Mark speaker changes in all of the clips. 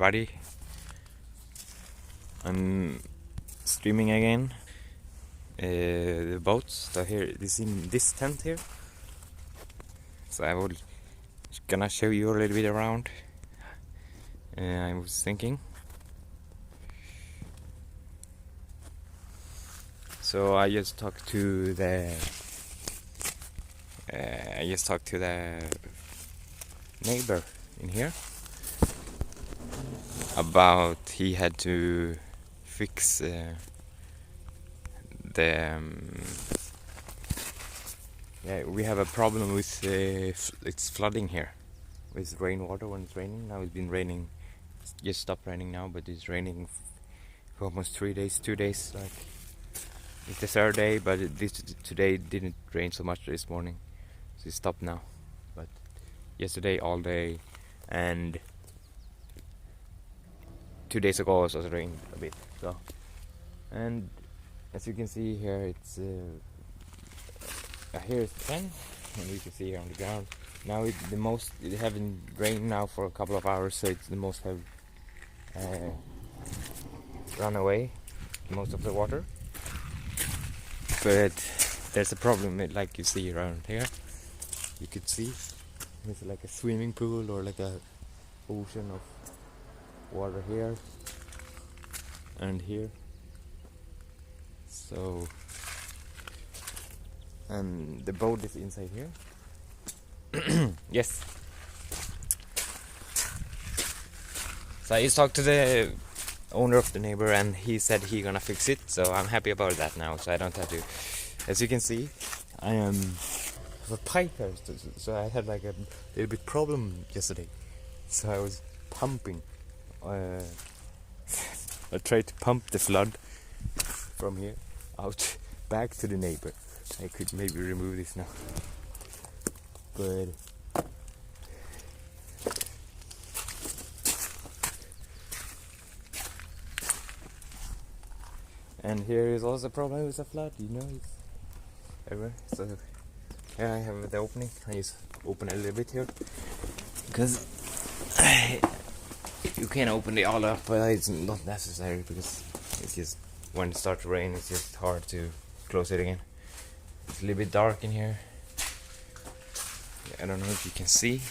Speaker 1: everybody. I'm streaming again. The boats are here. This in this tent here. So I will gonna show you a little bit around. I was thinking. So I just talked to the neighbor in here about he had to fix we have a problem with it's flooding here with rainwater when it's raining. Now it's been raining, it's just stopped raining now, but it's raining for almost 3 days, 2 days. Like it's the third day, but today didn't rain so much this morning, so it stopped now. But yesterday all day and 2 days ago it also rained a bit. So, and as you can see here, it's here is 10, and you can see here on the ground. Now it haven't rained now for a couple of hours, so it's the most have run away, most of the water. But there's a problem, like you see around here. You could see it's like a swimming pool or like a ocean of water here and here. So, and the boat is inside here. Yes. So I just talked to the owner of the neighbor, and he said he gonna fix it. So I'm happy about that now. So I don't have to. As you can see, I am a pipe here. So I had like a little bit problem yesterday. So I was pumping. I tried to pump the flood from here out back to the neighbor. I could maybe remove this now, but and here is also a problem with the flood, you know, it's everywhere. So here I have the opening. I just open a little bit here because you can open it all up, but it's not necessary because it's just when it starts to rain, it's just hard to close it again. It's a little bit dark in here. I don't know if you can see.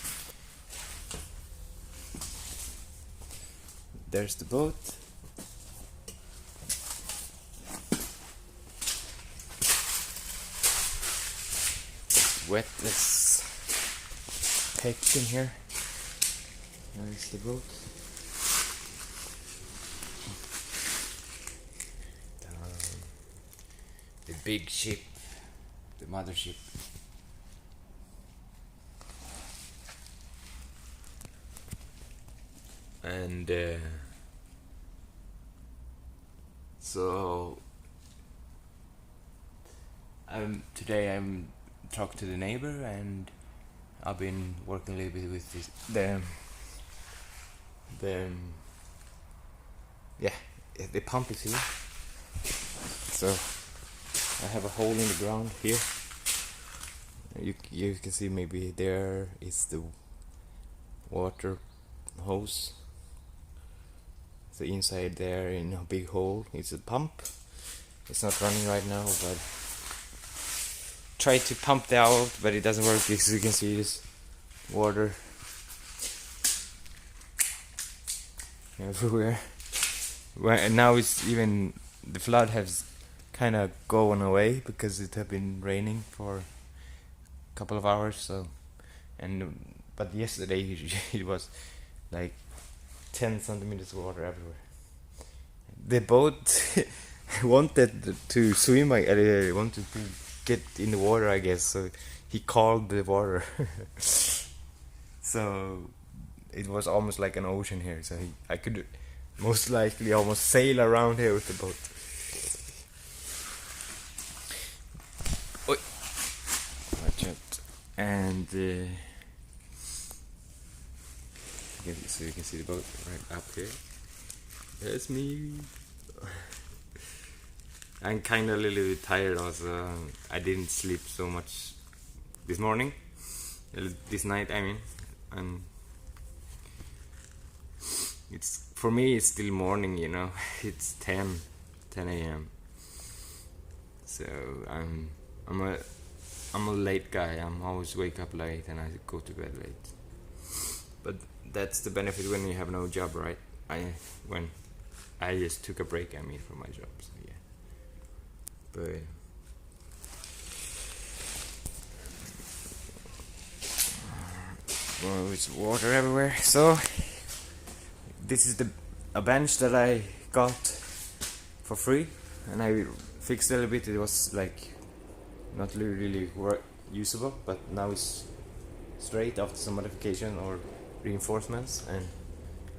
Speaker 1: There's the boat. It's wet as heck in here. There's the boat. The big ship, the mothership. And so today I'm talking to the neighbor, and I've been working a little bit with this the pump is here. So I have a hole in the ground here. You can see maybe there is the water hose. So inside there in a big hole is a pump. It's not running right now, but try to pump that out, but it doesn't work because you can see this water everywhere. And now it's even the flood has kind of gone away because it had been raining for a couple of hours. So, but yesterday it was like 10 centimeters of water everywhere. The boat wanted to swim. I wanted to get in the water, I guess. So he called the water. So it was almost like an ocean here. So I could most likely almost sail around here with the boat. Watch out. And so you can see the boat right up here. There's me. I'm kind of a little bit tired also. I didn't sleep so much this morning, this night I mean, and It's for me. It's still morning, you know. It's 10 a.m. So I'm a late guy. I'm always wake up late and I go to bed late. But that's the benefit when you have no job, right? When I just took a break, I mean, from my job. So yeah. But well, it's water everywhere. So this is a bench that I got for free, and I fixed it a little bit. It was like not really usable, but now it's straight after some modification or reinforcements, and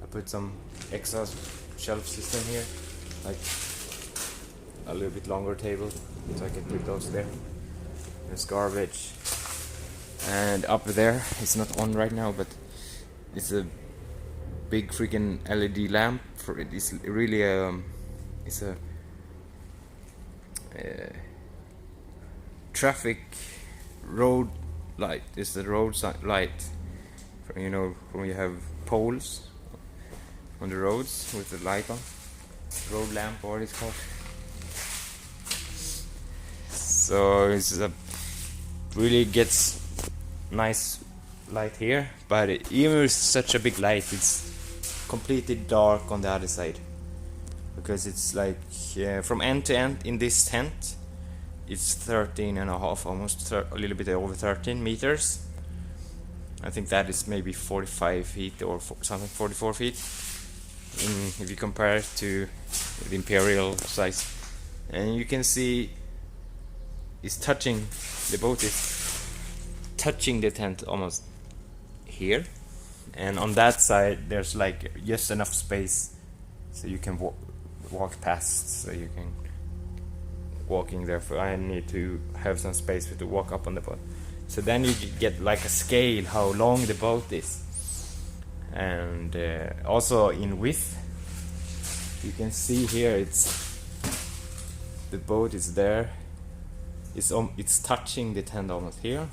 Speaker 1: I put some extra shelf system here, like a little bit longer table, so I can put those there. There's garbage, and up there, it's not on right now, but it's a big freaking LED lamp. For it is really it's a traffic road light. It's the road light. You know, when you have poles on the roads with the light on, road lamp, or what it's called. So it's really gets nice light here, but even with such a big light, it's completely dark on the other side, because it's like from end to end in this tent, it's 13 and a half, almost a little bit over 13 meters. I think that is maybe 45 feet or something, 44 feet if you compare it to the imperial size. And you can see it's touching, the boat is touching the tent almost here, and on that side there's like just enough space so you can walk past, so you can walking there. I need to have some space to walk up on the boat. So then you get like a scale how long the boat is, and also in width. You can see here the boat is there. It's touching the tent almost here,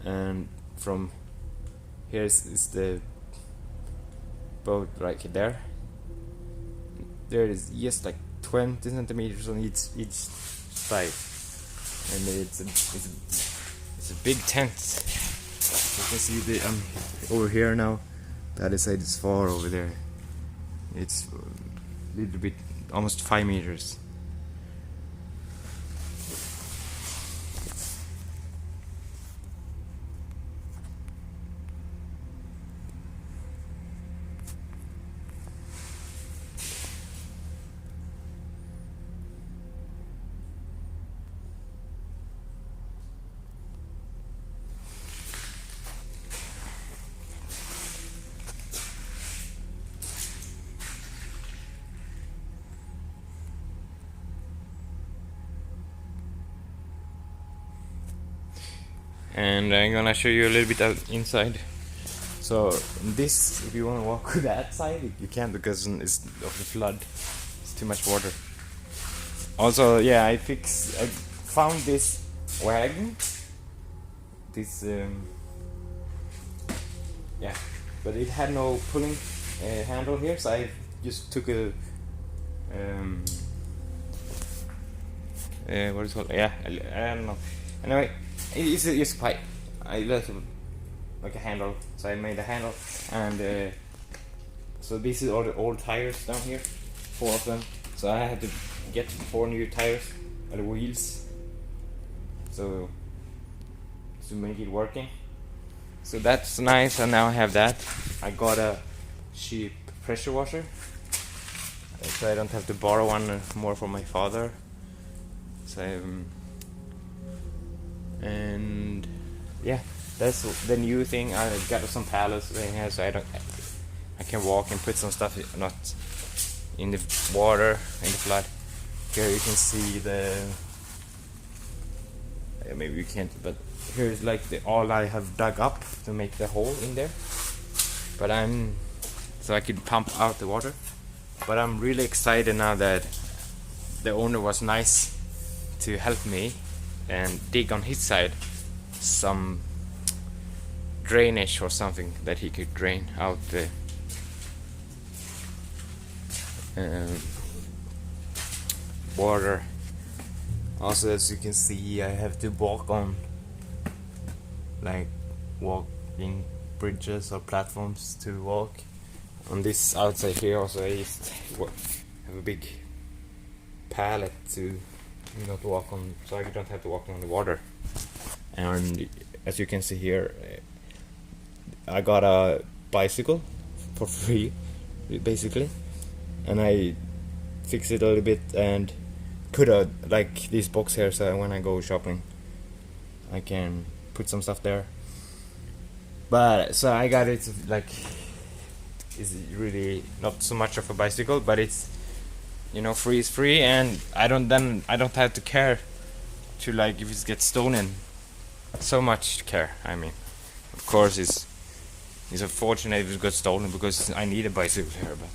Speaker 1: and from here is the boat right there. There is just like 20 centimeters on each side, and it's a big tent. You can see the over here now. The other side is far over there. It's a little bit, almost 5 meters. And I'm gonna show you a little bit out inside. So this, if you want to walk that side, you can't, because it's of the flood. It's too much water. Also, yeah, I found this wagon. This yeah, but it had no pulling handle here, so I just took a what is it called? Yeah, I don't know. Anyway, it's just pipe. I like a handle, so I made a handle, and so this is all the old tires down here, 4 of them. So I had to get 4 new tires, or the wheels, so to make it working. So that's nice, and now I have that. I got a cheap pressure washer, so I don't have to borrow one more from my father. So and yeah, that's the new thing. I got some pallets in here, so I can walk and put some stuff not in the water, in the flood. Here you can see maybe you can't, but here's like all I have dug up to make the hole in there. But so I could pump out the water. But I'm really excited now that the owner was nice to help me and dig on his side some drainage or something that he could drain out um, water. Also, as you can see, I have to walk on like walking bridges or platforms to walk. On this outside here also I just have a big pallet to not walk on, so I don't have to walk on the water. And as you can see here, I got a bicycle for free basically, and I fixed it a little bit and put a like this box here, so when I go shopping I can put some stuff there. But so I got it, like, it's really not so much of a bicycle, but it's, you know, free is free, and I don't have to care to, like, if it gets stolen. So much care. I mean, of course it's unfortunate if it got stolen because I need a bicycle here, but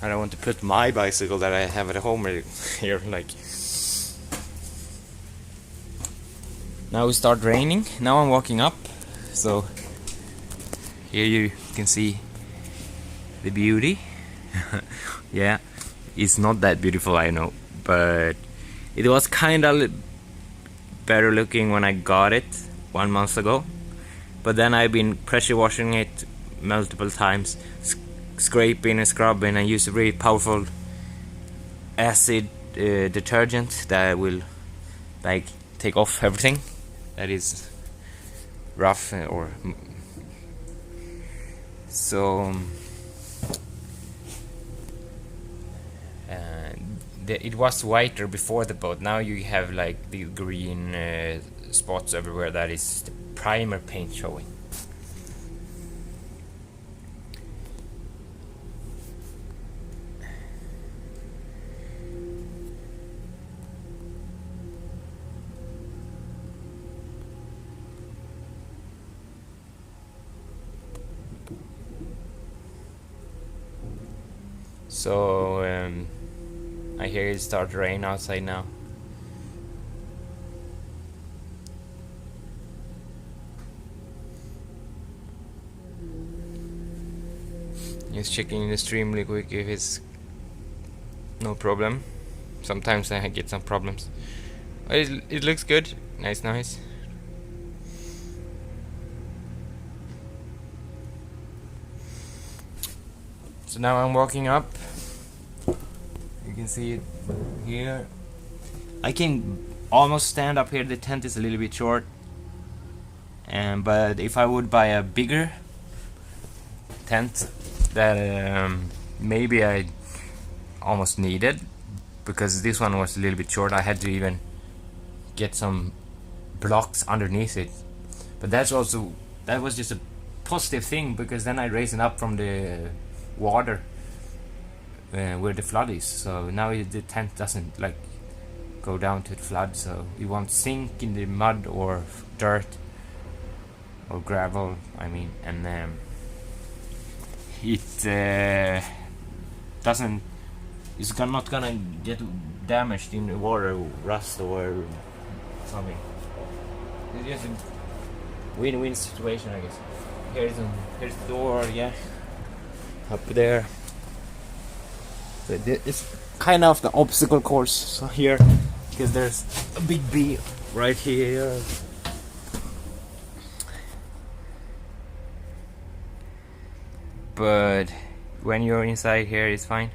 Speaker 1: I don't want to put my bicycle that I have at home here. Like, now it start raining. Now I'm walking up, so here you can see the beauty. Yeah, it's not that beautiful, I know, but it was kind of better looking when I got it 1 month ago. But then I've been pressure washing it multiple times, scraping and scrubbing, and use a really powerful acid detergent that will, like, take off everything that is rough or so. It was whiter before the boat. Now you have like the green spots everywhere. That is the primer paint showing. So I hear it start to rain outside now. Just checking the stream really quick if it's no problem. Sometimes I get some problems. But it looks good. Nice. So now I'm walking up. You can see it here. I can almost stand up here. The tent is a little bit short, but if I would buy a bigger tent that maybe I almost needed, because this one was a little bit short, I had to even get some blocks underneath it. But that was just a positive thing, because then I raised it up from the water where the flood is, so now the tent doesn't like go down to the flood, so it won't sink in the mud or dirt or gravel, I mean, and it doesn't, it's not gonna get damaged in the water, rust or something. It's just a win-win situation, I guess. Here's the door, yeah, up there. So it's kind of the obstacle course, so here, because there's a big bee right here. But when you're inside here, it's fine.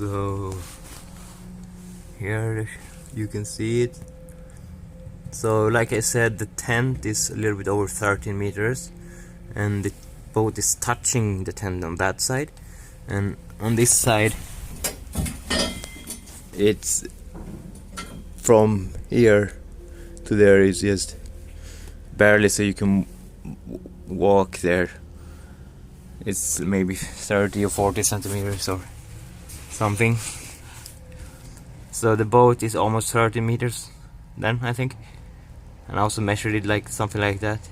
Speaker 1: So here you can see it. So like I said, the tent is a little bit over 13 meters, and the boat is touching the tent on that side, and on this side it's from here to there is just barely, so you can walk there. It's maybe 30 or 40 centimeters or something. So the boat is almost 30 meters then, I think, and I also measured it like something like that.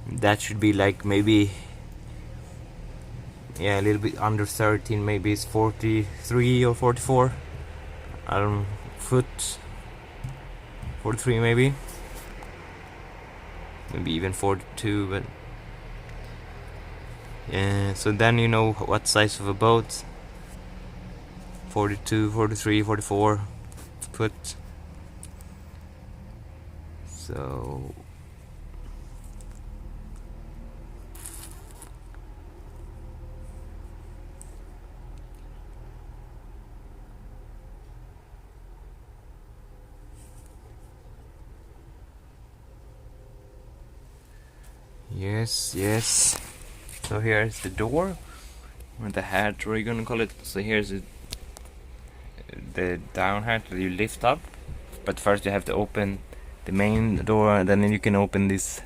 Speaker 1: That should be like maybe, yeah, a little bit under 13, maybe it's 43 or 44. I don't know, foot 43 maybe even 42, but yeah. So then you know what size of a boat. 42, 43, 44 foot. So yes. So here's the door, or the hatch, what are you gonna call it? So here's the down hatch that you lift up, but first you have to open the main door, and then you can open this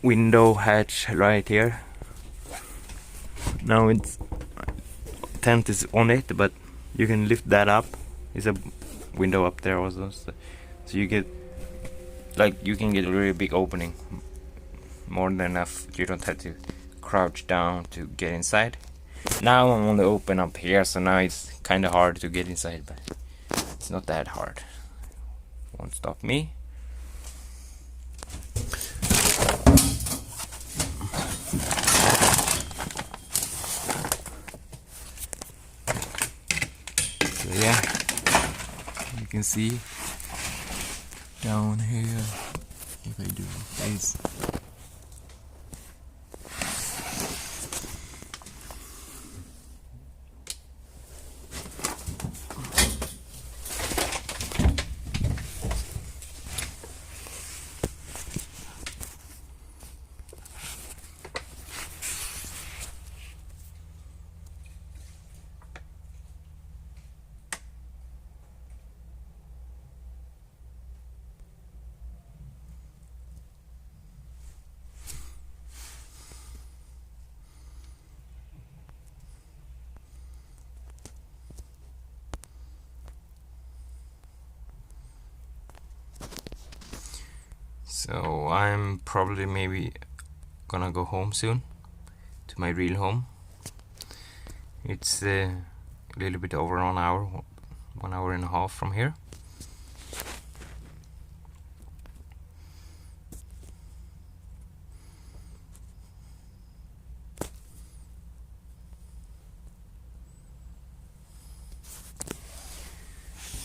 Speaker 1: window hatch right here. Now it's tent is on it, but you can lift that up. There's a window up there also, so you get, like, you can get a really big opening, more than enough. You don't have to crouch down to get inside. Now I'm only open up here, so now it's kind of hard to get inside, but it's not that hard. Won't stop me. So yeah, you can see down here, if I do face. So I'm probably maybe gonna go home soon, to my real home. It's a little bit over 1 hour, 1 hour and a half from here.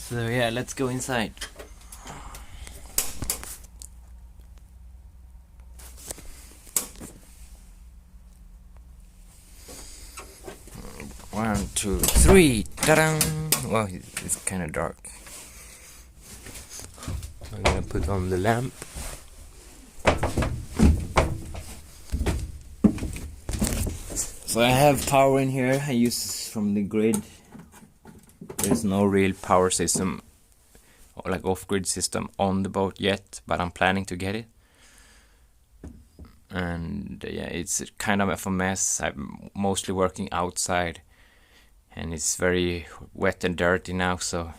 Speaker 1: So yeah, let's go inside. One, two, three. Ta-da! Wow, it's kind of dark. I'm gonna put on the lamp. So I have power in here. I use from the grid. There's no real power system, or like off-grid system on the boat yet, but I'm planning to get it. And yeah, it's kind of a mess. I'm mostly working outside, and it's very wet and dirty now. So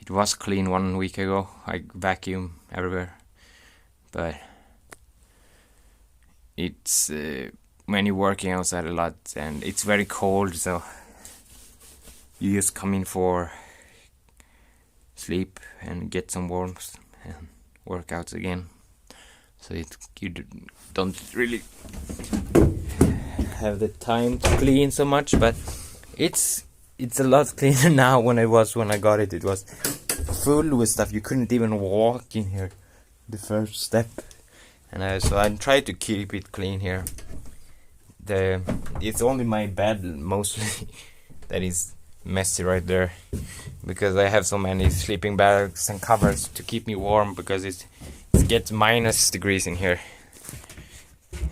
Speaker 1: it was clean 1 week ago. I vacuum everywhere, but it's when you're working outside a lot and it's very cold, so you just come in for sleep and get some warmth and work out again. So you don't really have the time to clean so much, but it's a lot cleaner now when it was when I got it. It was full with stuff. You couldn't even walk in here the first step, and so I tried to keep it clean here. It's only my bed mostly that is messy right there, because I have so many sleeping bags and covers to keep me warm, because it gets minus degrees in here.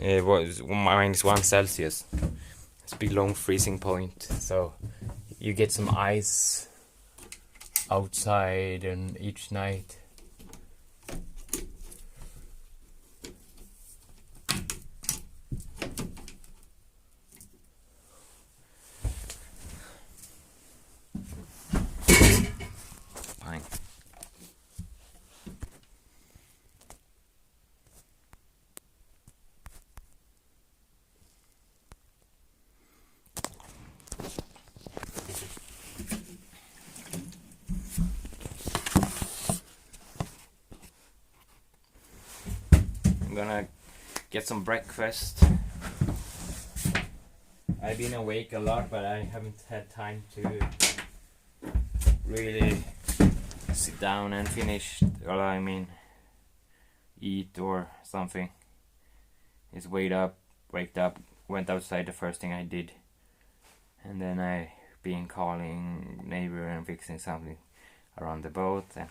Speaker 1: It was -1 Celsius. It's below freezing point, so you get some ice outside and each night. Fine. I'm gonna get some breakfast. I've been awake a lot, but I haven't had time to really sit down and finish, or I mean, eat or something. It's waked up, went outside the first thing I did, and then I been calling neighbor and fixing something around the boat. And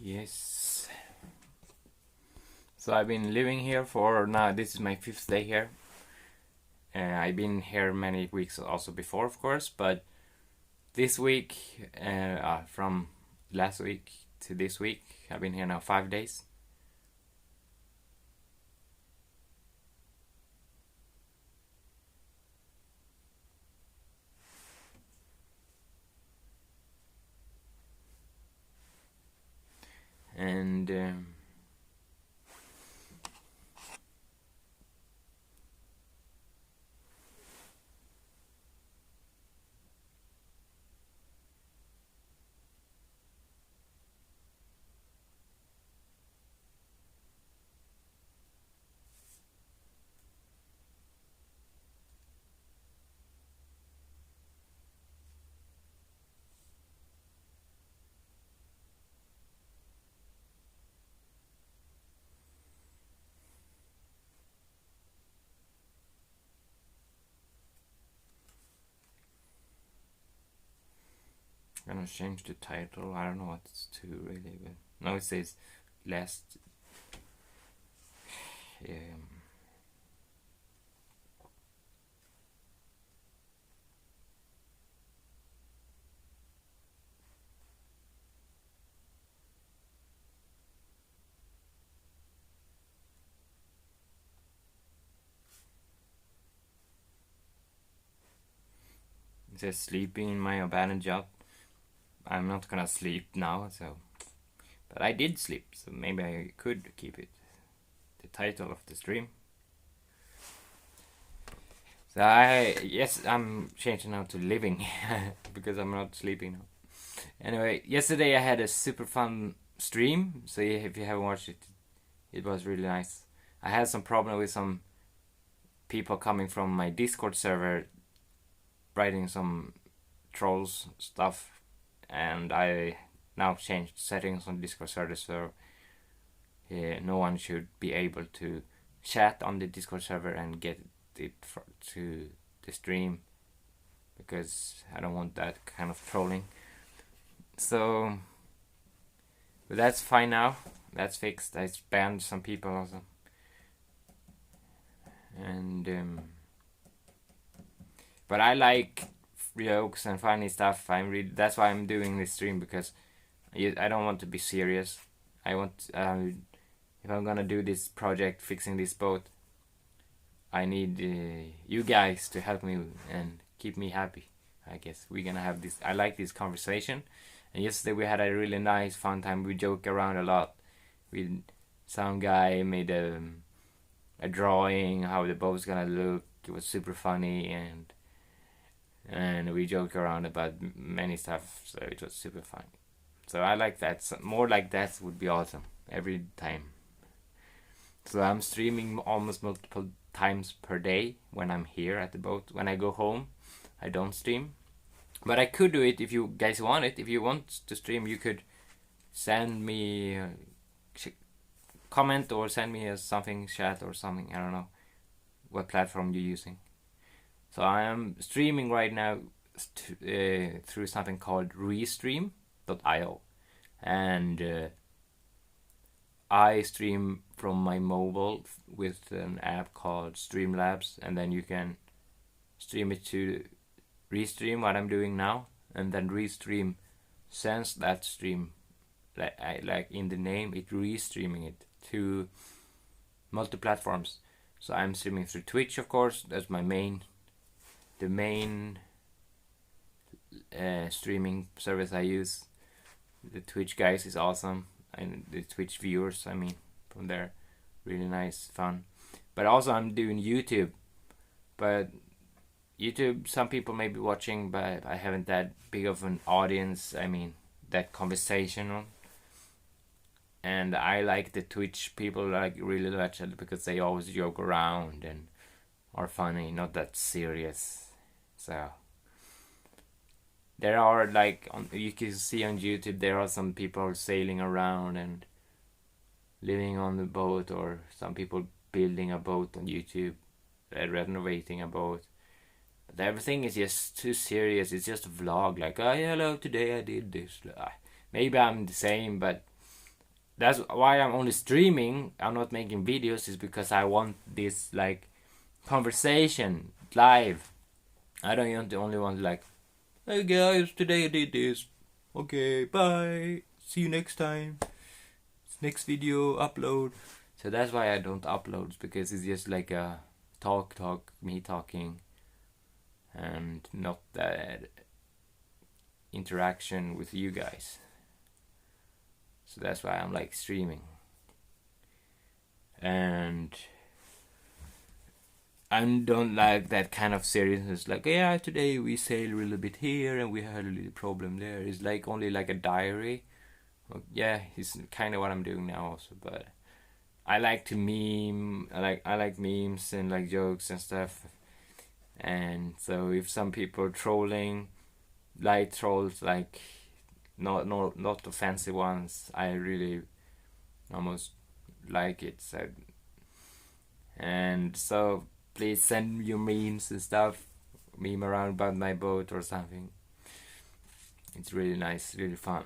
Speaker 1: yes, so I've been living here for now. This is my 5th day here. I've been here many weeks also before, of course, but this week, from last week to this week, I've been here now 5 days. And I'm gonna change the title. I don't know what it's to really, but no, it says last. It says sleeping in my abandoned yacht. I'm not gonna sleep now, so. But I did sleep, so maybe I could keep it. The title of the stream. So I'm changing now to living because I'm not sleeping now. Anyway, yesterday I had a super fun stream. So if you haven't watched it, it was really nice. I had some problem with some people coming from my Discord server writing some trolls stuff, and I now changed settings on Discord server so no one should be able to chat on the Discord server and get it to the stream, because I don't want that kind of trolling. So, but that's fine now. That's fixed. I banned some people also, and but I like jokes and funny stuff. That's why I'm doing this stream, because I don't want to be serious. I want if I'm gonna do this project fixing this boat, I need you guys to help me and keep me happy. I guess we're gonna have this. I like this conversation, and yesterday we had a really nice, fun time. We joke around a lot. Some guy made a drawing how the boat's gonna look. It was super funny, and we joke around about many stuff. So it was super fun. So I like that. So more like that would be awesome every time. So I'm streaming almost multiple times per day when I'm here at the boat. When I go home, I don't stream, but I could do it if you guys want it. If you want to stream, you could send me a comment or send me a something chat or something. I don't know what platform you're using. So I am streaming right now through something called Restream.io, and I stream from my mobile with an app called Streamlabs, and then you can stream it to Restream, what I'm doing now, and then Restream sends that stream, like in the name, it restreaming it to multi-platforms. So I'm streaming through Twitch, of course. That's the main streaming service I use. The Twitch guys is awesome, and the Twitch viewers, I mean, from there, really nice, fun. But also I'm doing YouTube, but YouTube, some people may be watching, but I haven't that big of an audience. I mean, that conversational. And I like the Twitch people, like really watch it because they always joke around and are funny, not that serious. So there are like you can see on YouTube, there are some people sailing around and living on the boat, or some people building a boat on YouTube, renovating a boat. But everything is just too serious. It's just a vlog, like, oh hello, today I did this. Maybe I'm the same, but that's why I'm only streaming. I'm not making videos, is because I want this like conversation live. I don't only want like, hey guys, today I did this. Okay, bye. See you next time. Next video upload. So that's why I don't upload, because it's just like a talk, me talking, and not that interaction with you guys. So that's why I'm like streaming. And I don't like that kind of seriousness, like, yeah, today we sailed a little bit here and we had a little problem there. It's like only like a diary. Well, yeah, it's kind of what I'm doing now also, but I like to meme. I like memes and like jokes and stuff. And so if some people trolling, light trolls, like not the fancy ones, I really almost like it. So, and so please send your memes and stuff, meme around about my boat or something. It's really nice, really fun.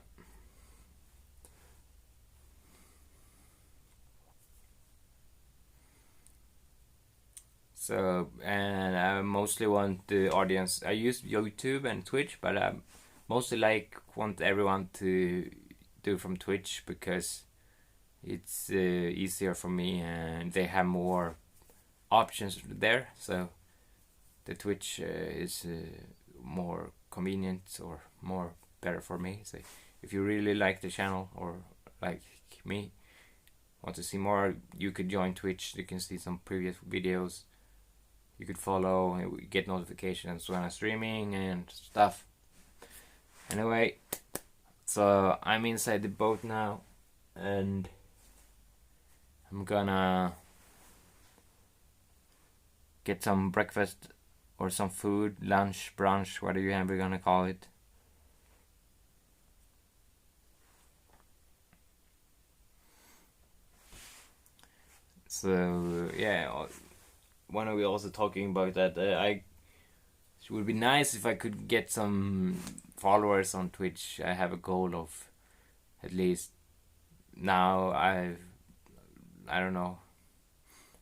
Speaker 1: So, and I mostly want the audience. I use YouTube and Twitch, but I mostly want everyone to do from Twitch, because it's easier for me and they have more options there. So the Twitch is more convenient, or more better for me. So if you really like the channel, or like me, want to see more, you could join Twitch. You can see some previous videos. You could follow and get notifications when I'm streaming and stuff. Anyway, so I'm inside the boat now, and I'm gonna get some breakfast or some food, lunch, brunch, whatever we're gonna call it. So yeah, when are we also talking about that? It would be nice if I could get some followers on Twitch. I have a goal of at least now I don't know.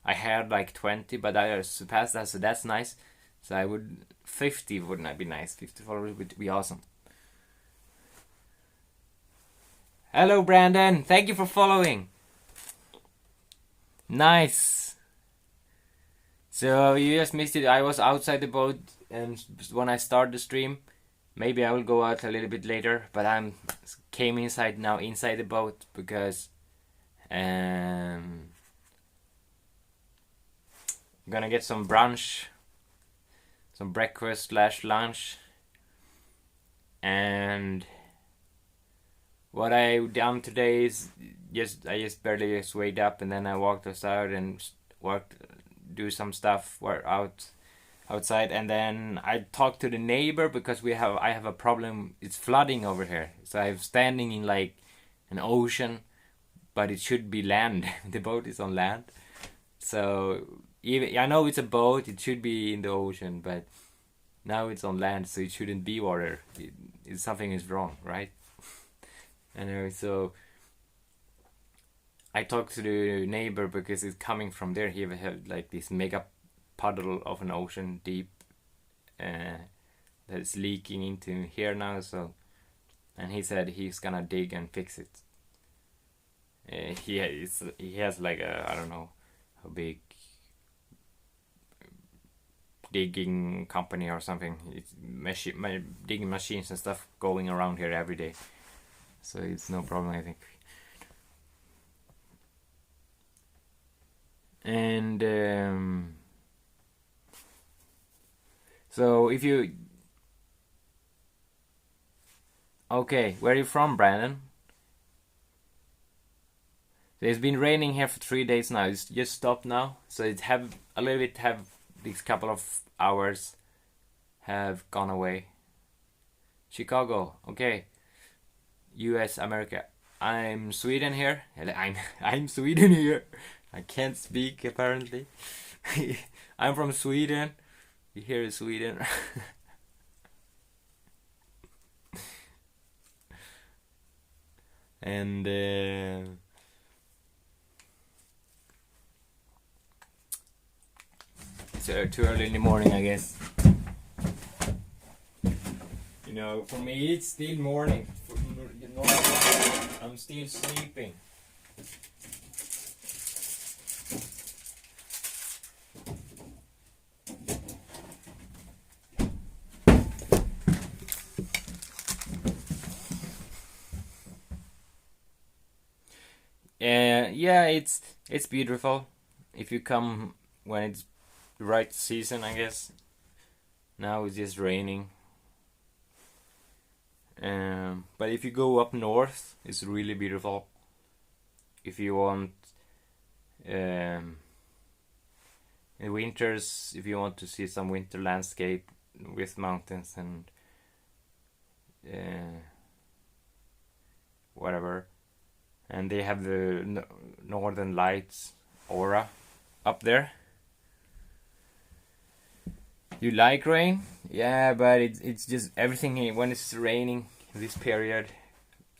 Speaker 1: I had like 20, but I surpassed that, so that's nice. So I would 50 wouldn't that be nice? 50 followers would be awesome. Hello Brandon, thank you for following. Nice. So you just missed it. I was outside the boat, and when I start the stream, maybe I will go out a little bit later. But came inside now, inside the boat, because I'm gonna get some brunch, some breakfast / lunch, and what I done today is I just barely wake up, and then I walked outside and do some stuff outside, and then I talked to the neighbor, because I have a problem. It's flooding over here, so I'm standing in like an ocean, but it should be land. The boat is on land, so even I know it's a boat, it should be in the ocean, but now it's on land, so it shouldn't be water. Something is wrong, right? Anyway, so I talked to the neighbor, because it's coming from there. He have like this mega puddle of an ocean deep that is leaking into here now. So, and he said he's gonna dig and fix it. He has like a, I don't know, a big digging company or something. It's digging machines and stuff going around here every day, so it's no problem, I think. And so if you okay, where are you from, Brandon? It's been raining here for 3 days now. It's just stopped now, so it have a little bit, have these couple of hours have gone away. Chicago, okay. US, America. I'm Sweden here. I'm Sweden here. I can't speak apparently. I'm from Sweden. Here is Sweden. And it's too early in the morning, I guess. You know, for me it's still morning. I'm still sleeping. Yeah, it's beautiful if you come when it's the right season, I guess. Now it's just raining. But if you go up north, it's really beautiful. If you want, in winters, if you want to see some winter landscape with mountains and whatever, and they have the northern lights aura up there. You like rain? Yeah, but it's just everything when it's raining this period.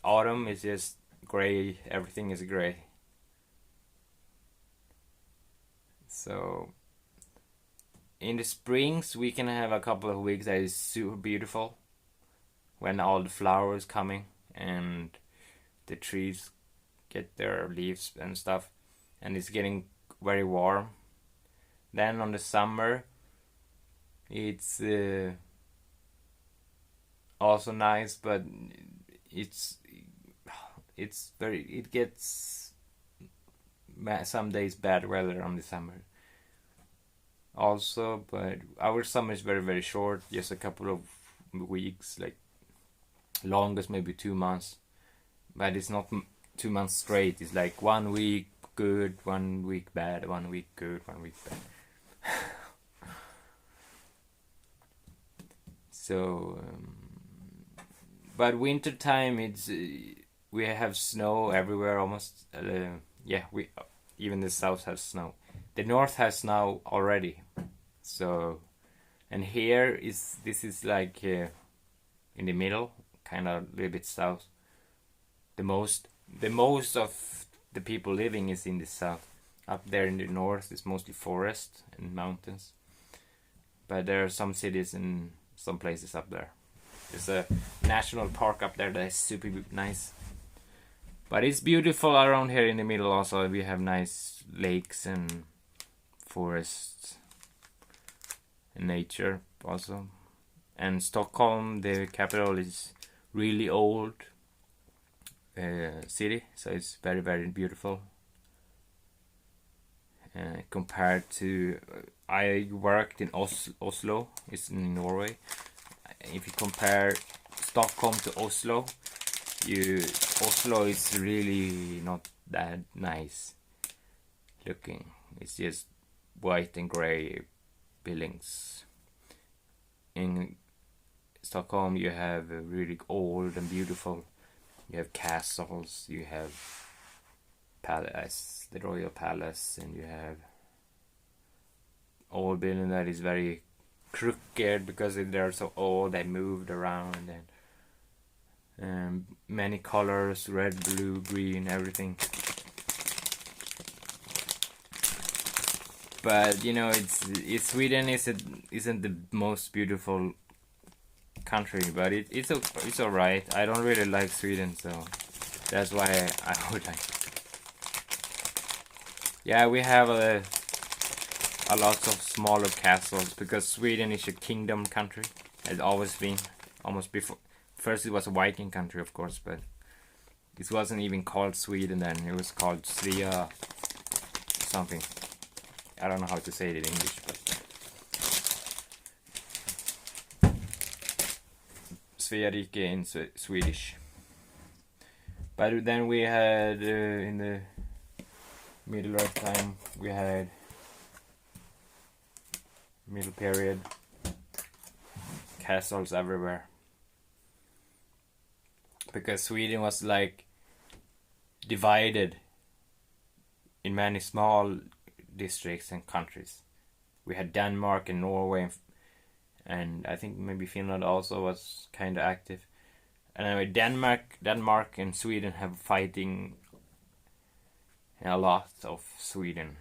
Speaker 1: Autumn is just gray. Everything is gray. So in the springs we can have a couple of weeks that is super beautiful when all the flowers coming and the trees get their leaves and stuff, and it's getting very warm. Then on the summer it's also nice, but it gets some days bad weather on the summer also. But our summer is very, very short, just a couple of weeks, like longest maybe 2 months, but it's not 2 months straight. It's like 1 week good, 1 week bad, 1 week good, 1 week bad. So but winter time, it's we have snow everywhere almost. Yeah, we even the south has snow. The north has snow already. So, and here this is like in the middle, kind of a little bit south. The most of the people living is in the south. Up there in the north is mostly forest and mountains. But there are some cities and some places up there. There's a national park up there that is super nice. But it's beautiful around here in the middle also. We have nice lakes and forests and nature also. And Stockholm, the capital, is really old city, so it's very, very beautiful. Compared to, I worked in Oslo, it's in Norway. If you compare Stockholm to Oslo, Oslo is really not that nice looking. It's just white and gray buildings. In Stockholm you have really old and beautiful. You have castles, you have palace, the royal palace, and you have old building that is very crooked because they're so old. They moved around, and many colors, red, blue, green, everything. But you know, it's Sweden isn't the most beautiful country, but it's alright. I don't really like Sweden, so that's why I would like it. Yeah, we have a lot of smaller castles because Sweden is a kingdom country. It's always been, almost before. First it was a Viking country, of course, but it wasn't even called Sweden then. It was called Svea something. I don't know how to say it in English, but Svea rike in Swedish. But then we had in the Middle Earth time, we had Middle period, castles everywhere, because Sweden was like divided in many small districts and countries. We had Denmark and Norway, and I think maybe Finland also was kind of active. And anyway, Denmark and Sweden have fighting a lot of Sweden.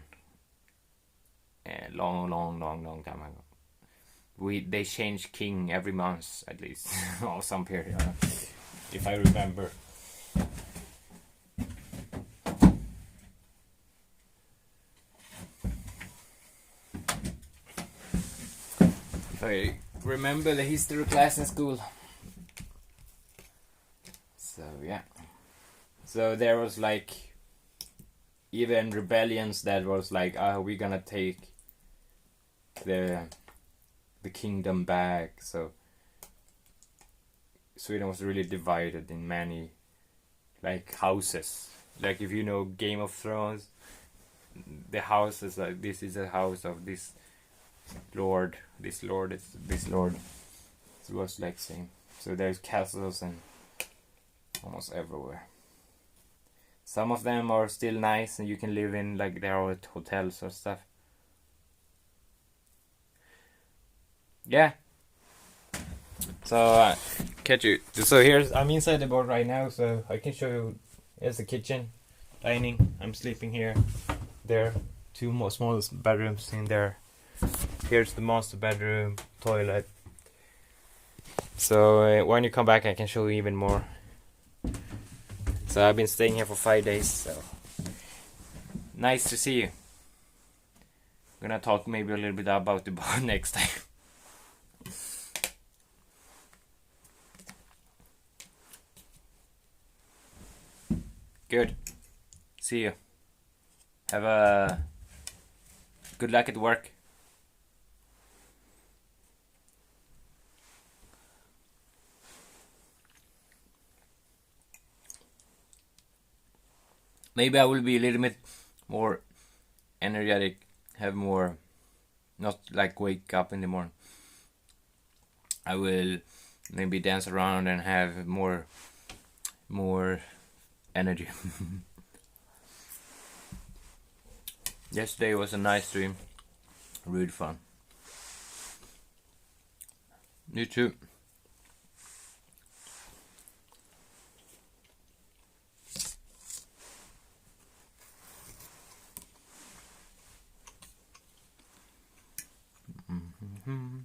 Speaker 1: A long time ago. They change king every month at least, or some period, if I remember. If I remember the history class in school. So yeah. So there was like even rebellions that was like, we're gonna take the kingdom back. So Sweden was really divided in many like houses. Like if you know Game of Thrones, the house is like, this is a house of this lord, this lord is this lord. It was like same. So there's castles and almost everywhere. Some of them are still nice and you can live in, like there are hotels or stuff. Yeah. So catch you. So I'm inside the boat right now, so I can show you. Here's the kitchen, dining. I'm sleeping here. There, two more small bedrooms in there. Here's the master bedroom, toilet. So when you come back, I can show you even more. So I've been staying here for 5 days. So nice to see you. I'm gonna talk maybe a little bit about the boat next time. Good. See you. Have a good luck at work. Maybe I will be a little bit more energetic, have more, not like wake up in the morning. I will maybe dance around and have more energy. Yesterday was a nice stream, really fun. You too. Mm-hmm.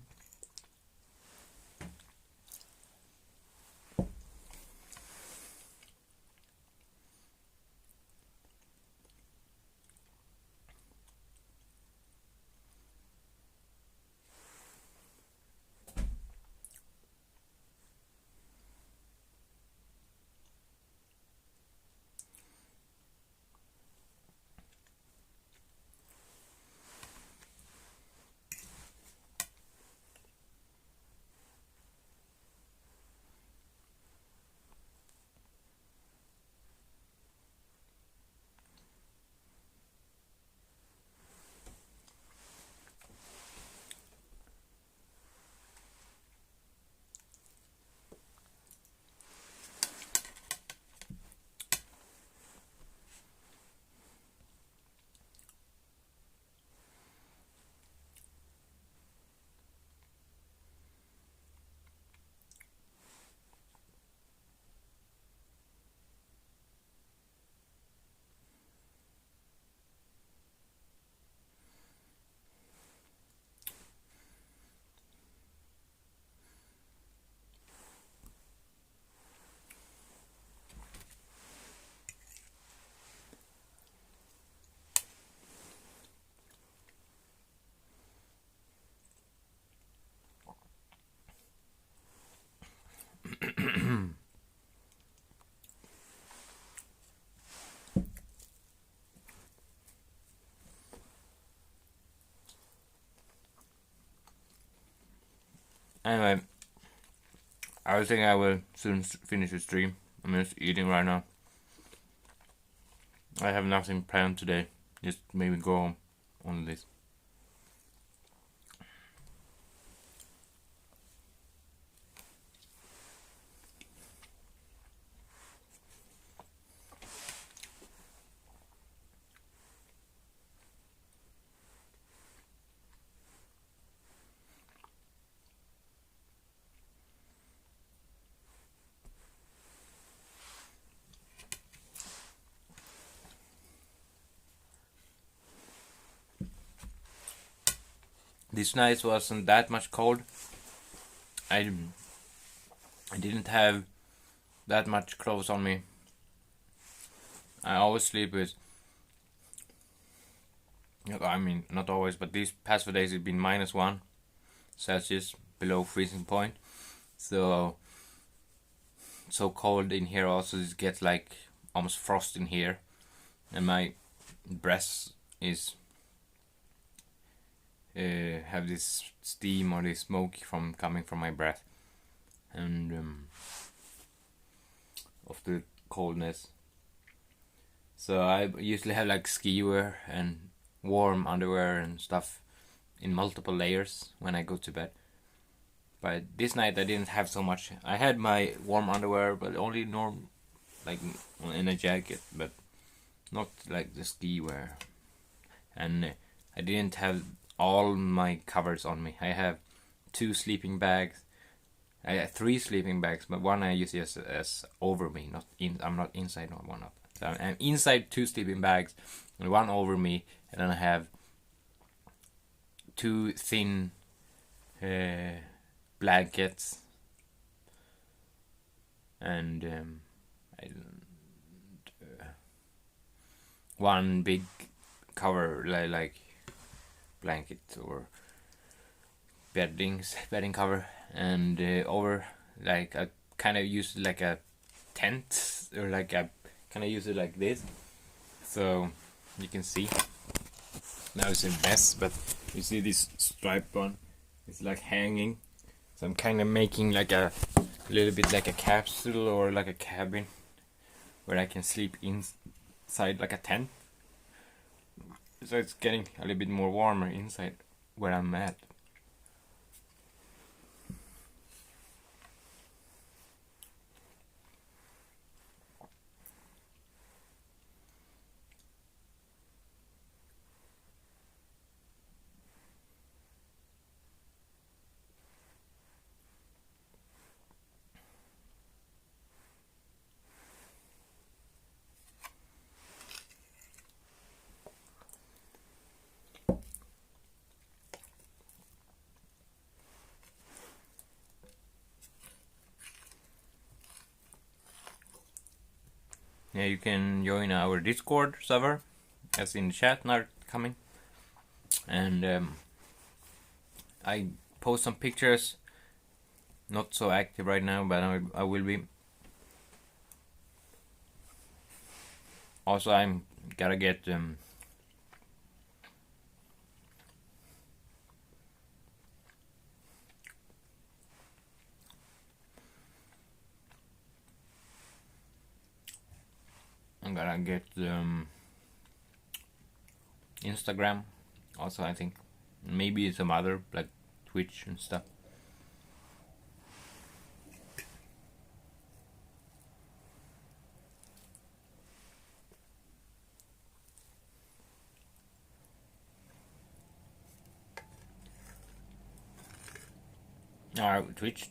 Speaker 1: Anyway, I think I will soon finish the stream. I'm just eating right now. I have nothing planned today. Just maybe go home on this. This night wasn't that much cold. I didn't have that much clothes on me. I always sleep with, I mean, not always, but these past few days it's been -1 Celsius below freezing point. So cold in here also. It gets like almost frost in here, and my breath is have this steam or this smoke coming from my breath, and of the coldness. So I usually have like ski wear and warm underwear and stuff in multiple layers when I go to bed. But this night I didn't have so much. I had my warm underwear, but only like in a jacket, but not like the ski wear. And I didn't have all my covers on me. I have 2 sleeping bags. I have 3 sleeping bags, but one I use as over me. I'm not inside one of them. So I'm inside 2 sleeping bags and one over me, and then I have 2 thin blankets and one big cover like blanket or bedding cover, and over, like I kind of use it like a tent, or like I kind of use it like this, so you can see. Now it's a mess, but you see this stripe one, it's like hanging, so I'm kind of making like a little bit like a capsule or like a cabin where I can sleep inside like a tent. So it's getting a little bit more warmer inside where I'm at. Yeah, you can join our Discord server, as in the chat now coming. And I post some pictures. Not so active right now, but I will be. Also, I'm gotta get I'm gonna get Instagram also, I think. Maybe some other, like Twitch and stuff.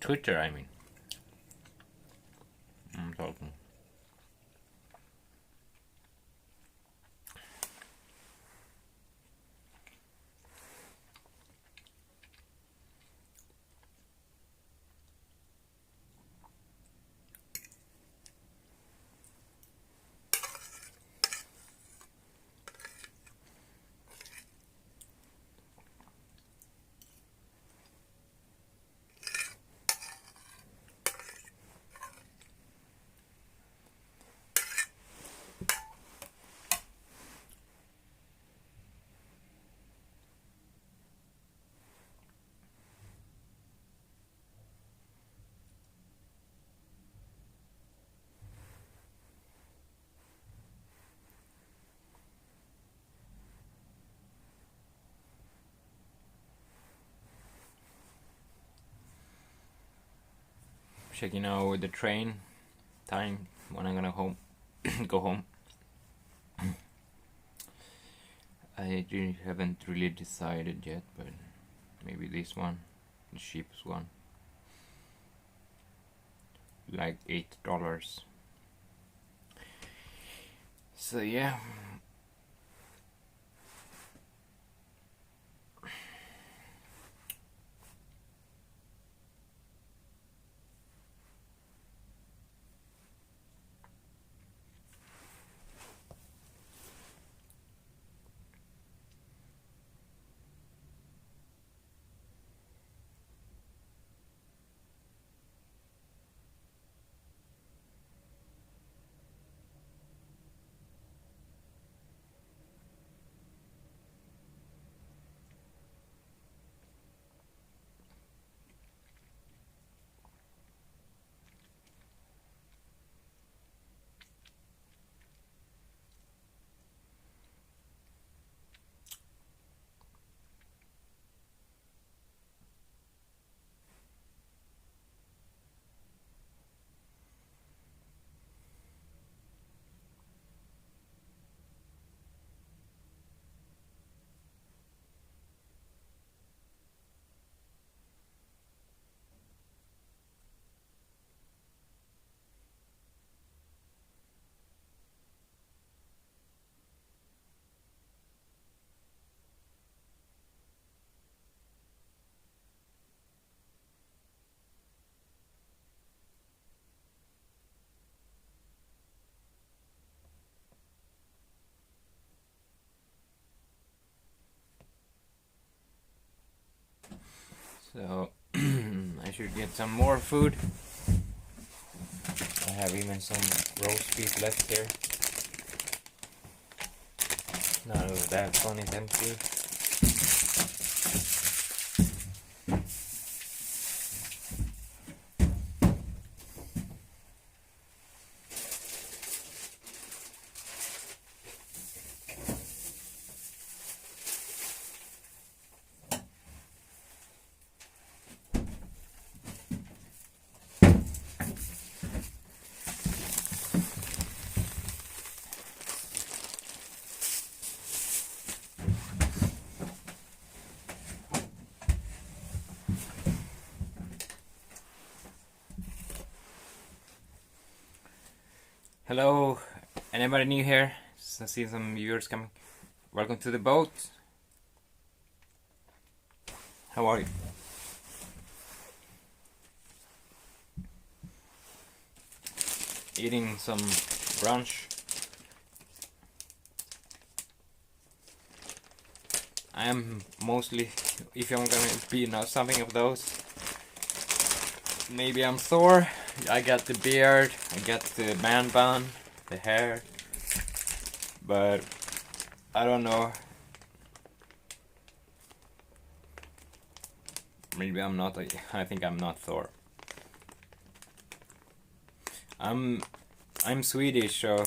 Speaker 1: Twitter, I mean. I'm talking. checking out the train time when I'm gonna go home. I haven't really decided yet, but maybe this one, the cheapest one, like $8. So yeah. So I should get some more food. I have even some roast beef left here. Now that one is empty. Hello, anybody new here? I see some viewers coming. Welcome to the boat. How are you? Eating some brunch. I am mostly, if I'm gonna be something of those, maybe I'm sore. I got the beard, I got the man bun, the hair, but I don't know. Maybe I'm not. I think I'm not Thor. I'm Swedish, so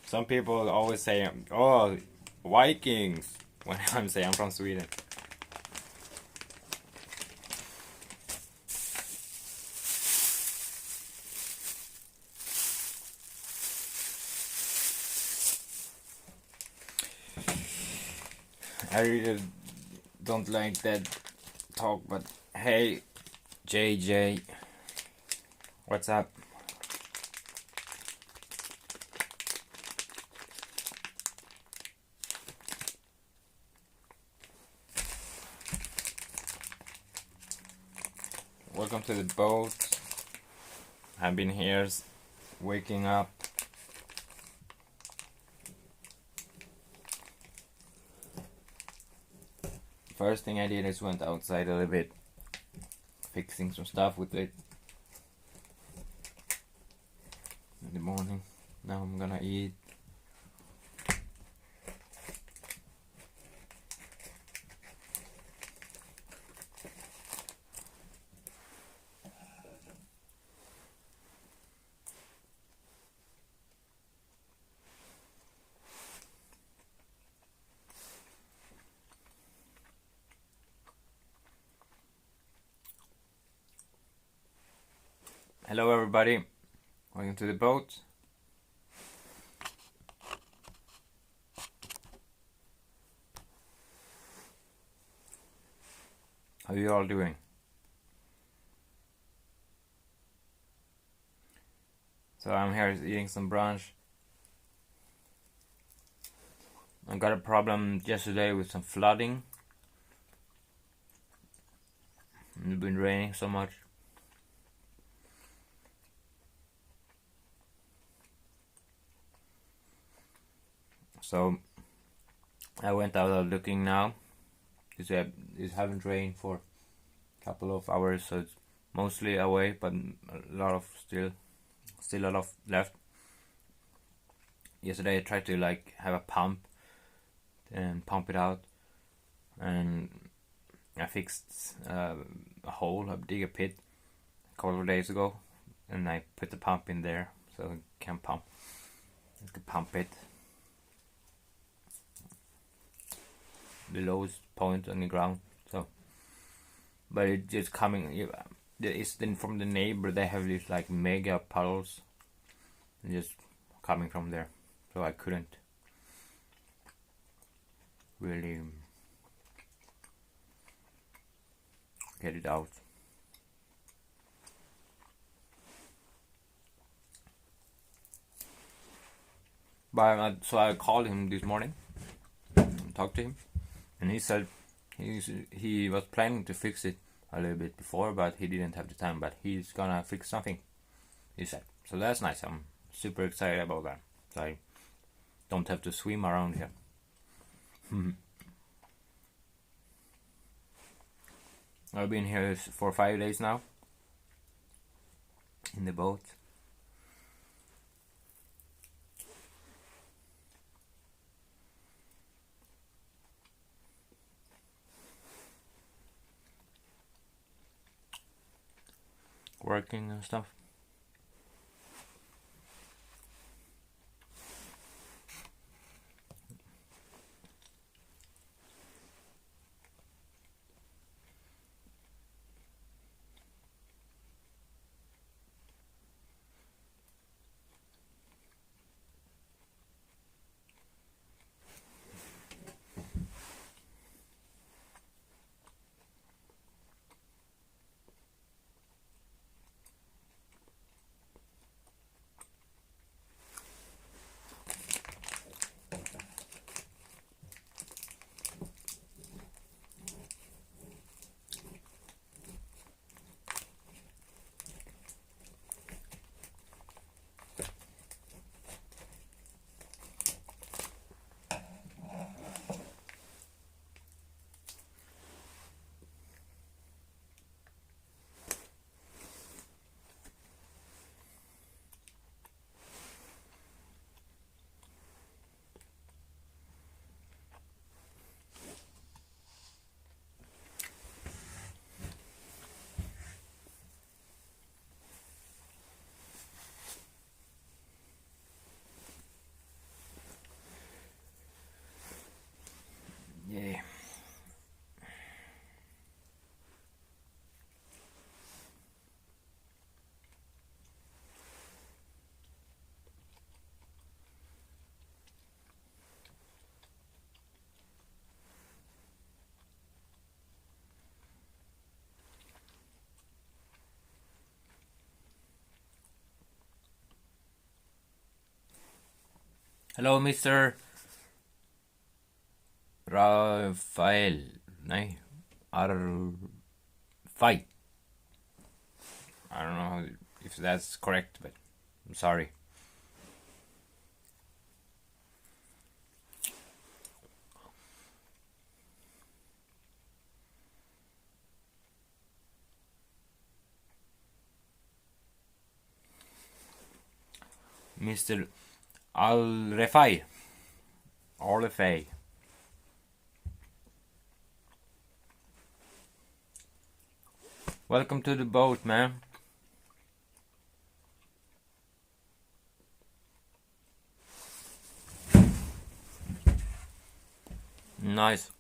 Speaker 1: some people always say, "Oh, Vikings," when I'm saying I'm from Sweden. I really don't like that talk, but hey, JJ, what's up? Welcome to the boat. I've been here waking up. First thing I did is went outside a little bit, fixing some stuff with it in the morning. Now I'm gonna eat. Hello everybody, welcome to the boat. How are you all doing? So I'm here eating some brunch. I got a problem yesterday with some flooding. It's been raining so much. So I went out looking now. It haven't rained for a couple of hours, so it's mostly away, but a lot of still a lot of left. Yesterday I tried to like have a pump and pump it out, and I fixed a hole, a digger pit a couple of days ago, and I put the pump in there so it can pump. I can pump it the lowest point on the ground. So, but it's just coming. It's then from the neighbor. They have these like mega puddles, and just coming from there. So I couldn't really get it out. But so I called him this morning, talked to him, and he said he was planning to fix it a little bit before, but he didn't have the time. But he's gonna fix something, he said. So that's nice. I'm super excited about that. So I don't have to swim around here. I've been here for 5 days now in the boat. Working and stuff. Yeah. Hello, Mr. Rafael. Nej, Arfai. I don't know if that's correct, but I'm sorry. Mr. Al-Refai. Al-Refai. Welcome to the boat, man. Nice.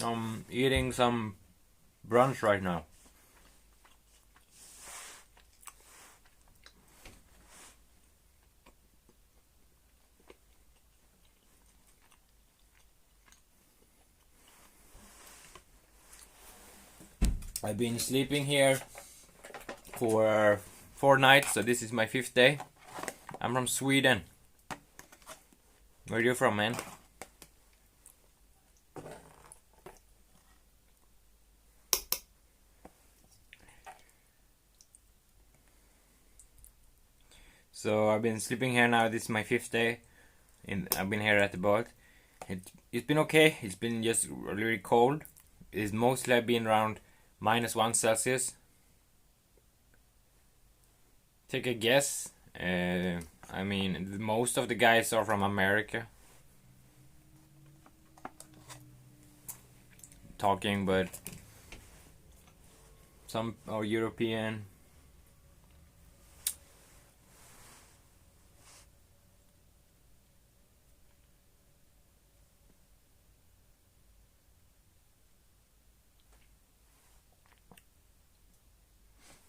Speaker 1: I'm eating some brunch right now. I've been sleeping here for 4 nights, so this is my 5th day. I'm from Sweden. Where are you from, man? So I've been sleeping here now. This is my 5th day. I've been here at the boat. It's been okay. It's been just really cold. It's mostly been around -1 Celsius. Take a guess. I mean, most of the guys are from America. Talking, but some are European.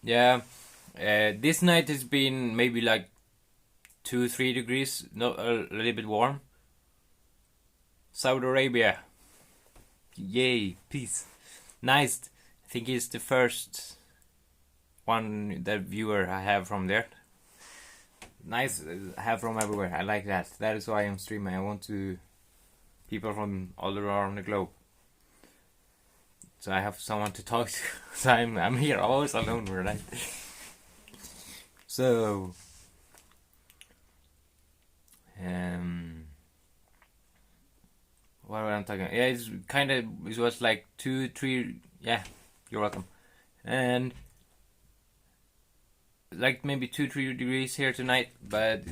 Speaker 1: Yeah, this night has been maybe like 2-3 degrees, no, a little bit warm. Saudi Arabia, yay, peace, nice. I think it's the first one that viewer I have from there. Nice, have from everywhere. I like that. That is why I'm streaming. I want to people from all around the globe. So I have someone to talk to. So I'm here always alone, right? So what am I talking? Yeah, it's kind of, it was like 2-3. Yeah, you're welcome. And like maybe 2-3 degrees here tonight, but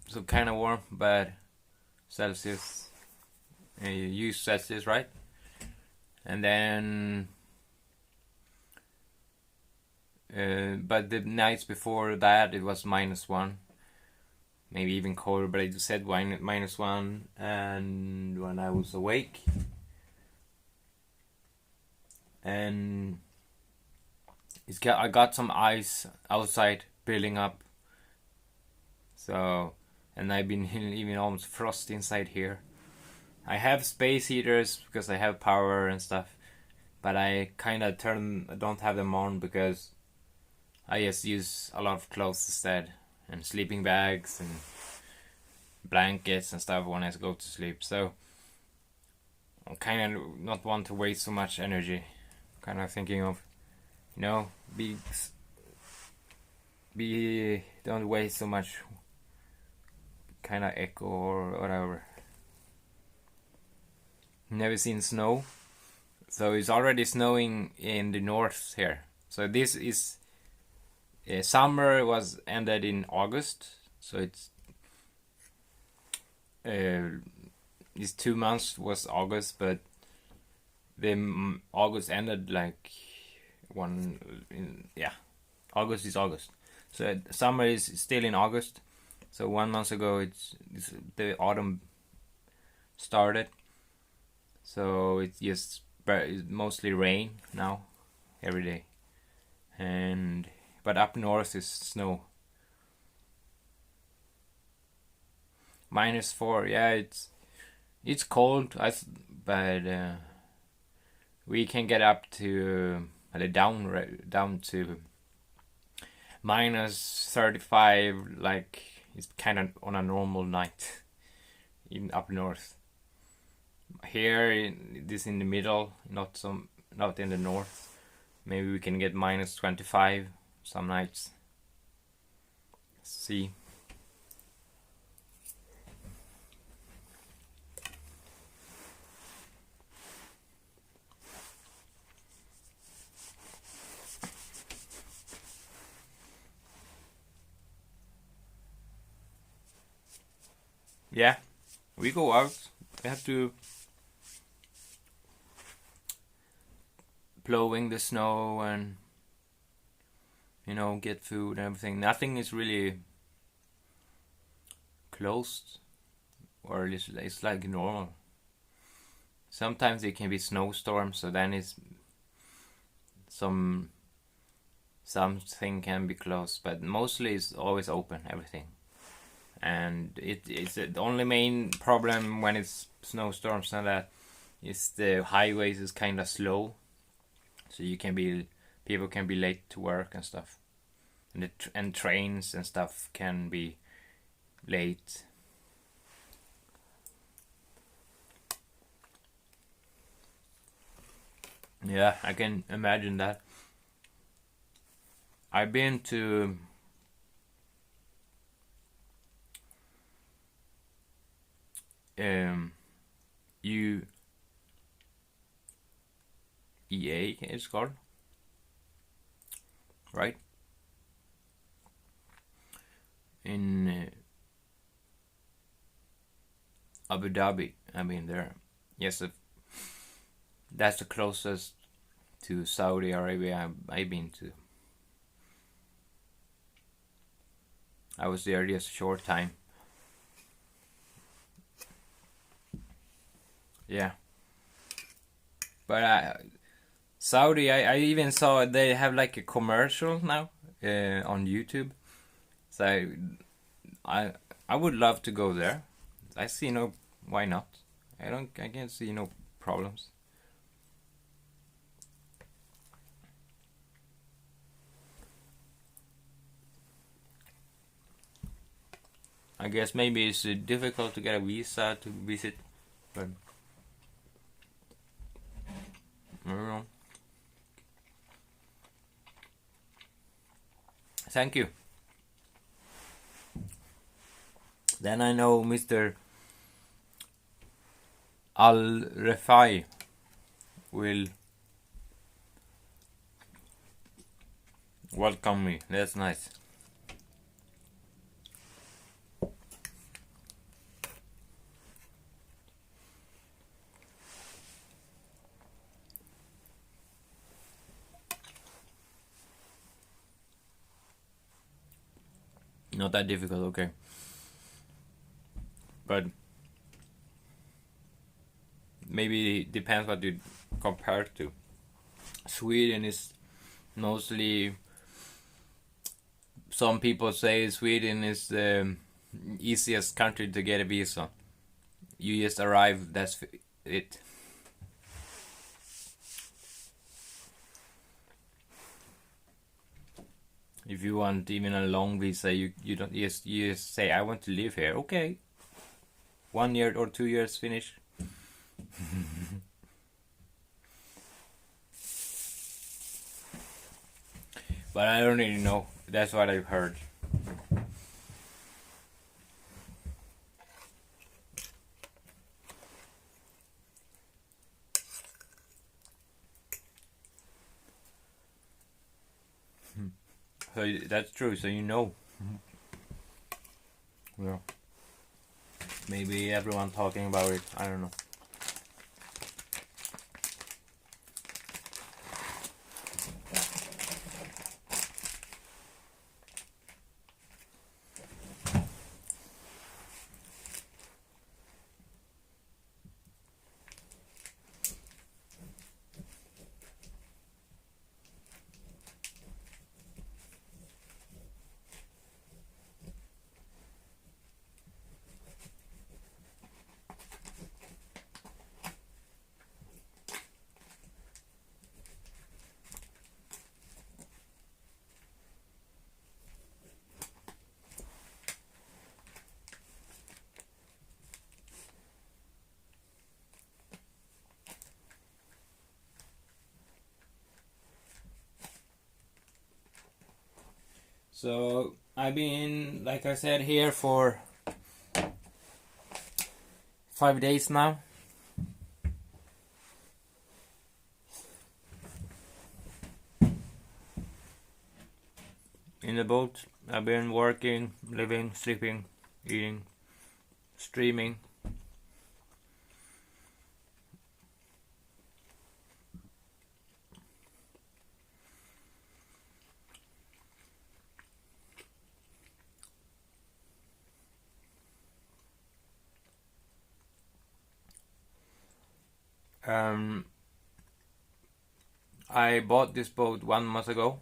Speaker 1: so kind of warm, but Celsius. You use Celsius, right? And then but the nights before that it was -1, maybe even colder, but I just said -1. And when I was awake, and I got some ice outside building up, so, and I've been even almost frost inside here. I have space heaters because I have power and stuff, but I kind of don't have them on because I just use a lot of clothes instead, and sleeping bags and blankets and stuff when I go to sleep. So I kind of not want to waste so much energy. Kind of thinking of, don't waste so much kind of echo or whatever. Never seen snow, so it's already snowing in the north here. So this is summer was ended in August, so it's these 2 months was August, but the August ended like August is August. So summer is still in August. So 1 month ago, it's the autumn started. So it's just mostly rain now, every day, but up north is snow. -4, yeah, it's cold. But we can get up to down to -35, like it's kind of on a normal night, even up north. Here, this in the middle, not in the north. Maybe we can get -25 some nights. Let's see. Yeah, we go out. We have to plowing the snow and get food and everything. Nothing is really closed, or it's like normal. Sometimes it can be snowstorms, so then something can be closed, but mostly it's always open, everything. And it's the only main problem when it's snowstorms and that is the highways is kind of slow, so people can be late to work and stuff, and trains and stuff can be late. Yeah, I can imagine that. I've been to UEA, it's called, right? In Abu Dhabi. I've been there. Yes, that's the closest to Saudi Arabia I've been to. I was there just a short time. Yeah. But Saudi, I even saw they have like a commercial now on YouTube. So I would love to go there. I see no, why not? I can't see no problems. I guess maybe it's difficult to get a visa to visit, but I don't know. Thank you. Then I know Mr. Al-Refai will welcome me. That's nice. Not that difficult, okay. But maybe it depends what you compare to. Sweden is mostly, some people say Sweden is the easiest country to get a visa. You just arrive, that's it. If you want even a long visa, you don't you just say I want to live here. Okay, 1 year or 2 years, finish. But I don't really know. That's what I've heard. So that's true. So you know. Yeah. Maybe everyone talking about it. I don't know. So I've been, like I said, here for 5 days now. In the boat, I've been working, living, sleeping, eating, streaming. I bought this boat 1 month ago.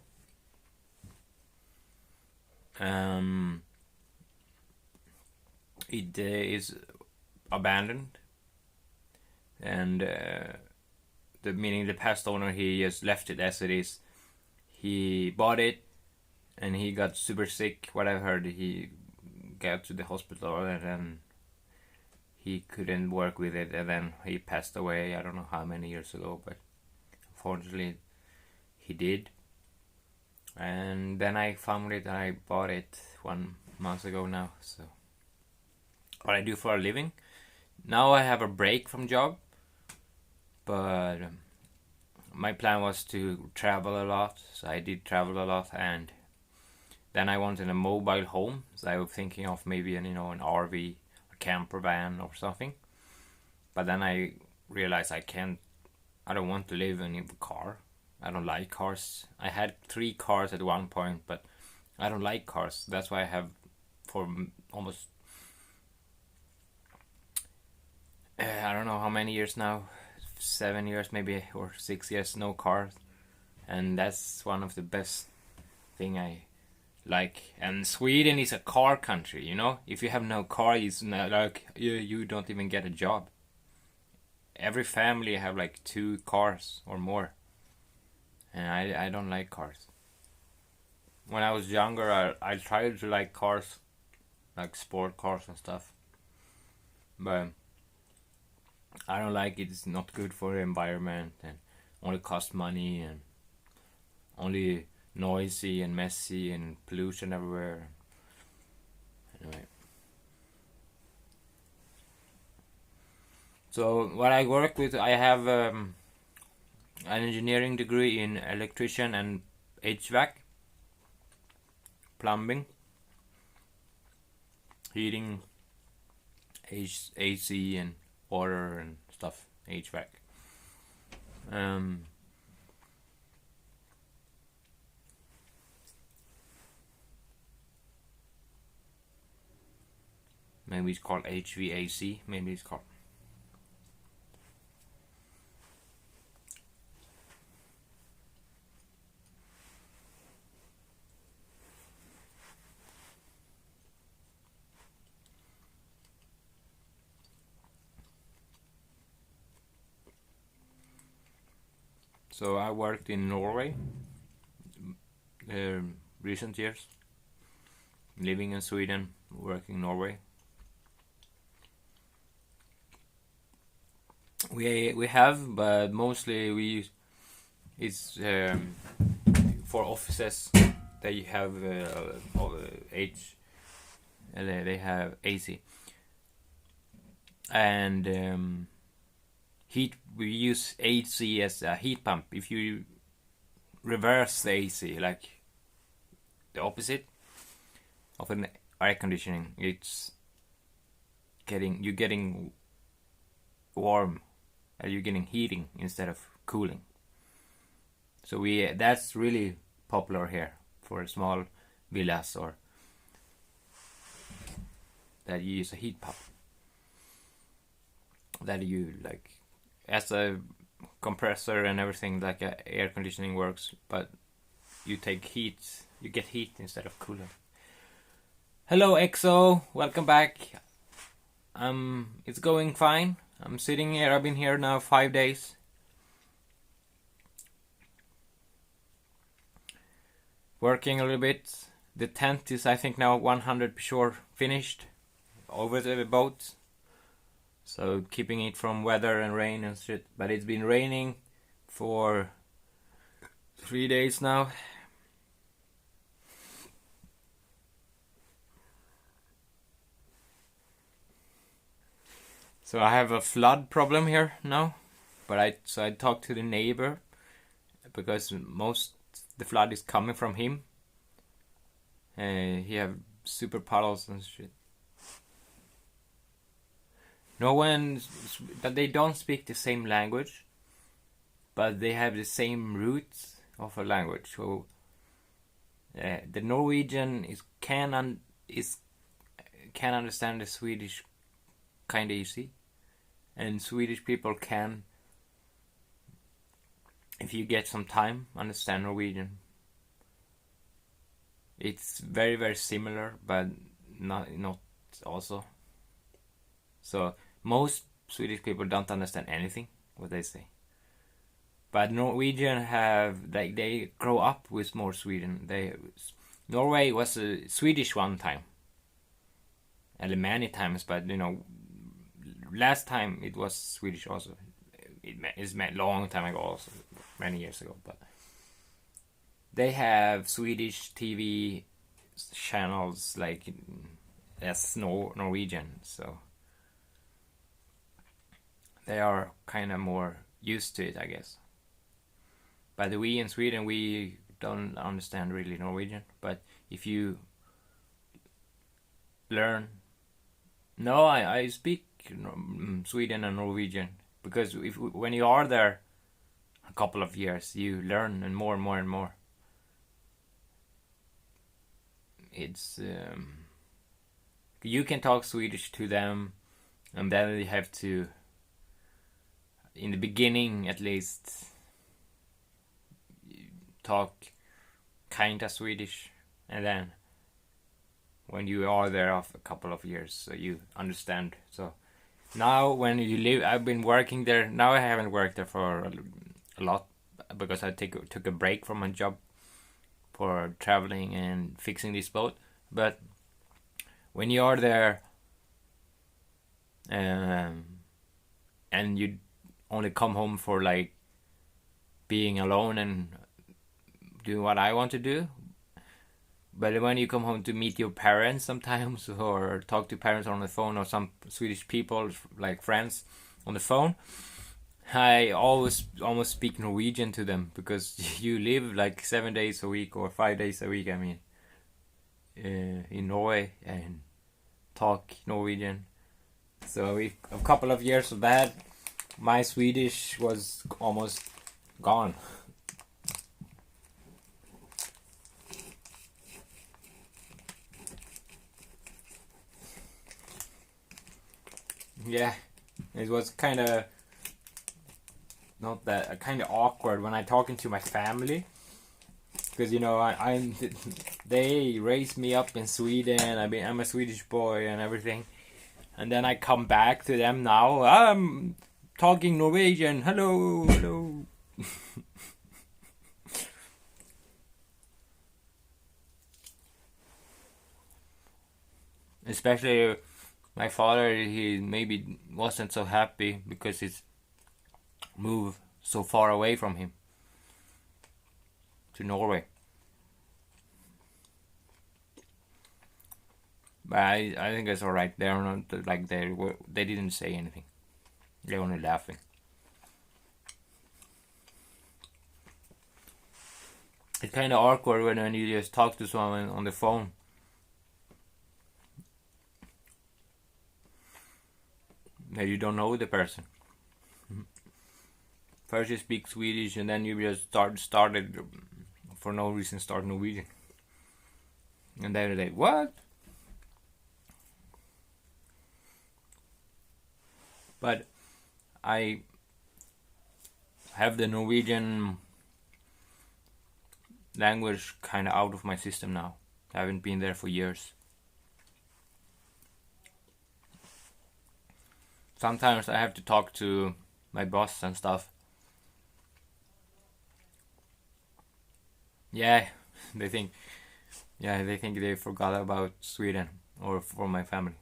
Speaker 1: It is abandoned, and meaning the past owner, he just left it as it is. He bought it, and he got super sick. What I've heard, he got to the hospital, and then he couldn't work with it, and then he passed away. I don't know how many years ago, but unfortunately, he did. And then I found it, and I bought it 1 month ago now. So, what I do for a living. Now I have a break from job, but my plan was to travel a lot. So I did travel a lot, and then I wanted a mobile home. So I was thinking of maybe an RV, a camper van or something. But then I realized I don't want to live in a car. I don't like cars. I had 3 cars at one point, but I don't like cars. That's why I have for almost I don't know how many years now, 7 years maybe, or 6 years, no cars. And that's one of the best thing I like. And Sweden is a car country, If you have no car, it's not like you don't even get a job. Every family have like 2 cars or more. And I don't like cars. When I was younger, I tried to like cars, like sport cars and stuff. But I don't like it. It's not good for the environment, and only cost money, and only noisy and messy and pollution everywhere. Anyway. So what I work with, I have an engineering degree in electrician and HVAC, plumbing, heating, AC and water and stuff, HVAC. Maybe it's called HVAC. Maybe it's called. So I worked in Norway recent years, living in Sweden, working in Norway. We have, but mostly it's for offices. They have they have AC, and heat. We use AC as a heat pump. If you reverse the AC, like the opposite of an air conditioning, it's you're getting warm, and you're getting heating instead of cooling. So that's really popular here for small villas or that you use a heat pump. That you like as a compressor and everything, like air conditioning works, but you take heat, you get heat instead of cooling. Hello EXO, welcome back. It's going fine. I'm sitting here, I've been here now 5 days. Working a little bit. The tent is, I think, now 100% finished over the boat. So keeping it from weather and rain and shit. But it's been raining for 3 days now. So I have a flood problem here now. But I talked to the neighbor, because the flood is coming from him. He have super puddles and shit. No one, that they don't speak the same language, but they have the same roots of a language. So the Norwegian can understand the Swedish kind of easy, and Swedish people can if you get some time, understand Norwegian. It's very very similar, but not also. So most Swedish people don't understand anything what they say. But Norwegian have they grow up with more Sweden. Norway was a Swedish one time, and many times, but last time it was Swedish also. It's a long time ago, also many years ago. But they have Swedish TV channels like as Norwegian, so they are kind of more used to it, I guess. But we in Sweden, we don't understand really Norwegian. But if you learn, no, I speak Sweden and Norwegian because when you are there a couple of years, you learn and more and more and more. It's you can talk Swedish to them, and then you have to, in the beginning at least, talk kinda Swedish, and then when you are there after a couple of years, so you understand. So now when you live, I've been working there. Now I haven't worked there for a lot because I took a break from my job for traveling and fixing this boat. But when you are there, and you only come home for like being alone and do what I want to do. But when you come home to meet your parents sometimes, or talk to parents on the phone, or some Swedish people like friends on the phone, I always almost speak Norwegian to them because you live like 7 days a week or 5 days a week. I mean, in Norway and talk Norwegian. So a couple of years of that, my Swedish was almost gone. Yeah, it was kind of not that kind of awkward when I talking to my family, because I'm they raised me up in Sweden. I'm a Swedish boy and everything, and then I come back to them now. I'm talking Norwegian. Hello, hello. Especially my father, he maybe wasn't so happy because he's moved so far away from him to Norway. But I think it's alright. They're not like they didn't say anything. They're only laughing. It's kind of awkward when you just talk to someone on the phone. That you don't know the person. First you speak Swedish and then you just started for no reason start Norwegian. And then they're like, what? But I have the Norwegian language kind of out of my system now. I haven't been there for years. Sometimes I have to talk to my boss and stuff. Yeah, they think they forgot about Sweden or for my family.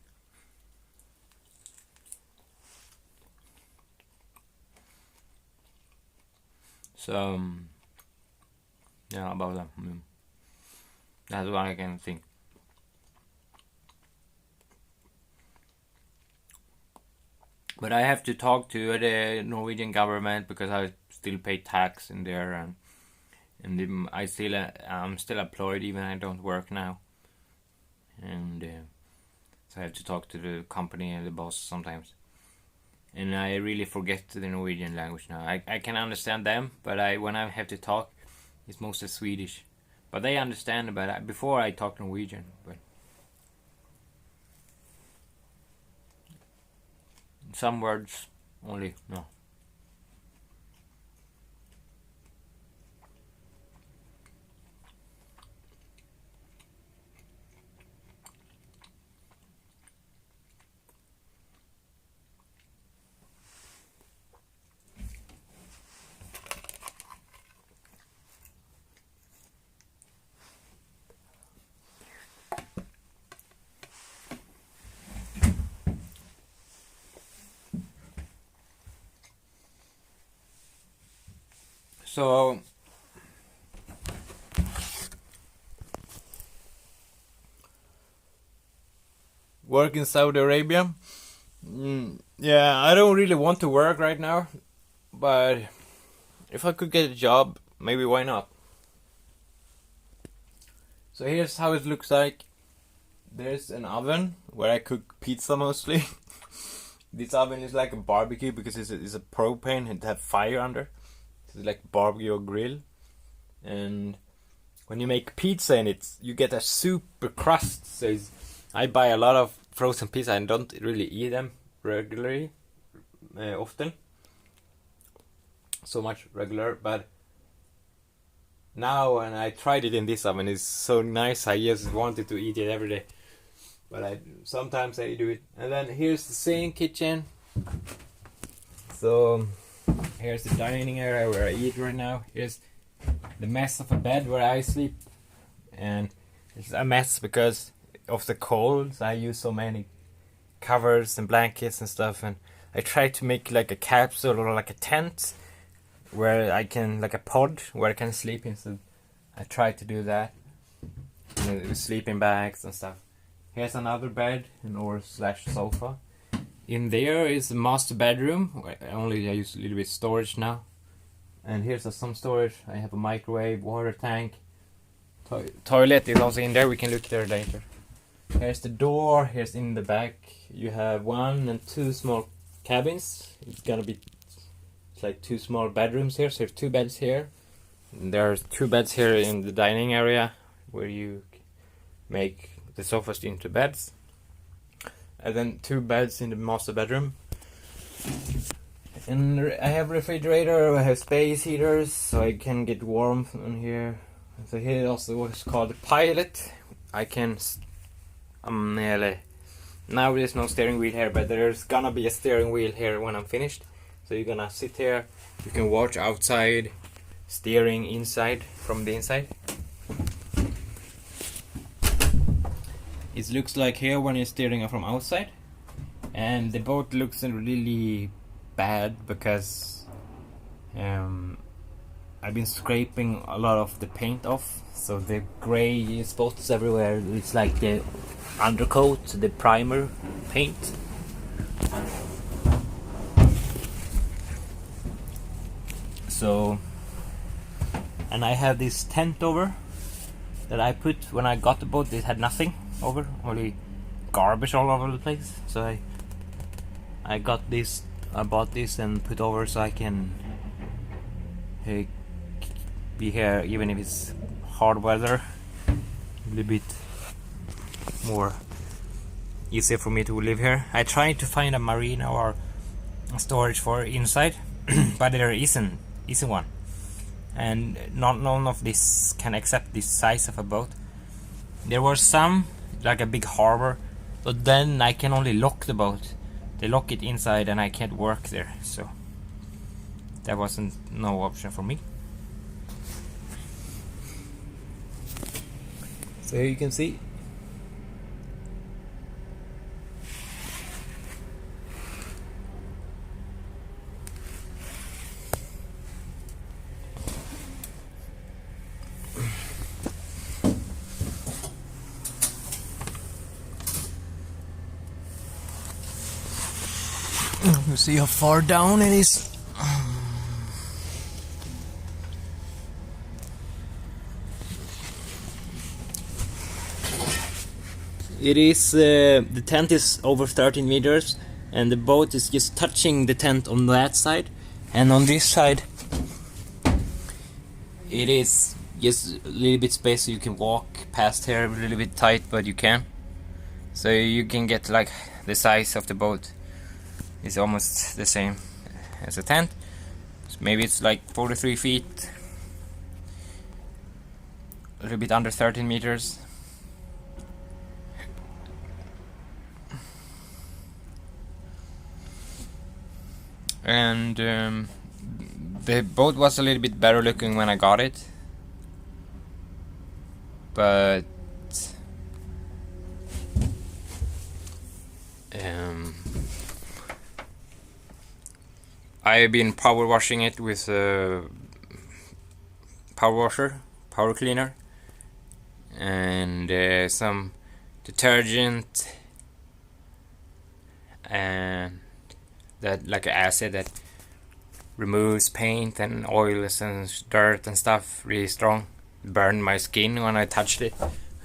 Speaker 1: So yeah, about that. That's what I can think. But I have to talk to the Norwegian government because I still pay tax in there, and I'm still employed even I don't work now, and so I have to talk to the company and the boss sometimes. And I really forget the Norwegian language now. I can understand them, but when I have to talk, it's mostly Swedish. But they understand. But before I talk Norwegian, but some words only no. So work in Saudi Arabia. Yeah, I don't really want to work right now, but if I could get a job, maybe why not? So here's how it looks like. There's an oven where I cook pizza mostly. This oven is like a barbecue because it's a propane and it have fire under. It's like barbecue or grill. And when you make pizza in it, you get a super crust. So I buy a lot of frozen pizza and don't really eat them regularly, often. So much regular, but now when I tried it in this oven, it's so nice. I just wanted to eat it every day. But sometimes I do it. And then here's the same kitchen. So here's the dining area where I eat right now. Here's the mess of a bed where I sleep. And it's a mess because of the cold. I use so many covers and blankets and stuff. And I try to make like a capsule or like a tent where I can, like a pod where I can sleep in. So I try to do that. With sleeping bags and stuff. Here's another bed or slash sofa. In there is the master bedroom. I use a little bit storage now. And here's some storage. I have a microwave, water tank. Toilet is also in there. We can look there later. Here's the door. Here's in the back. You have 1 and 2 small cabins. It's gonna be like 2 small bedrooms here. So there's 2 beds here. And there's 2 beds here in the dining area where you make the sofas into beds, and then 2 beds in the master bedroom. And I have refrigerator, I have space heaters, so I can get warm in here. So here also what's called the pilot. I can now there's no steering wheel here, but there's gonna be a steering wheel here when I'm finished. So you're gonna sit here, you can watch outside, steering inside from the inside. It looks like here when you're steering from outside, and the boat looks really bad because I've been scraping a lot of the paint off, so the gray spots everywhere. It's like the undercoat, the primer paint. So, and I have this tent over that I put when I got the boat. It had nothing over, only garbage all over the place. So I got this, I bought this and put over so I can be here even if it's hard weather. A little bit more easier for me to live here. I tried to find a marina or a storage for inside, but there isn't one, and none of this can accept this size of a boat. There were some like a big harbor, but then I can only lock the boat. They lock it inside and I can't work there, so that wasn't no option for me. So here you can see you see how far down it is. It is the tent is over 13 meters, and the boat is just touching the tent on that side, and on this side it is just a little bit space so you can walk past here. A little bit tight, but you can. So you can get like the size of the boat is almost the same as a tent. So maybe it's like 43 feet, a little bit under 13 meters. And the boat was a little bit better looking when I got it, but I've been power washing it with power washer, power cleaner, and some detergent, and that like an acid that removes paint and oils and dirt and stuff really strong. Burned my skin when I touched it,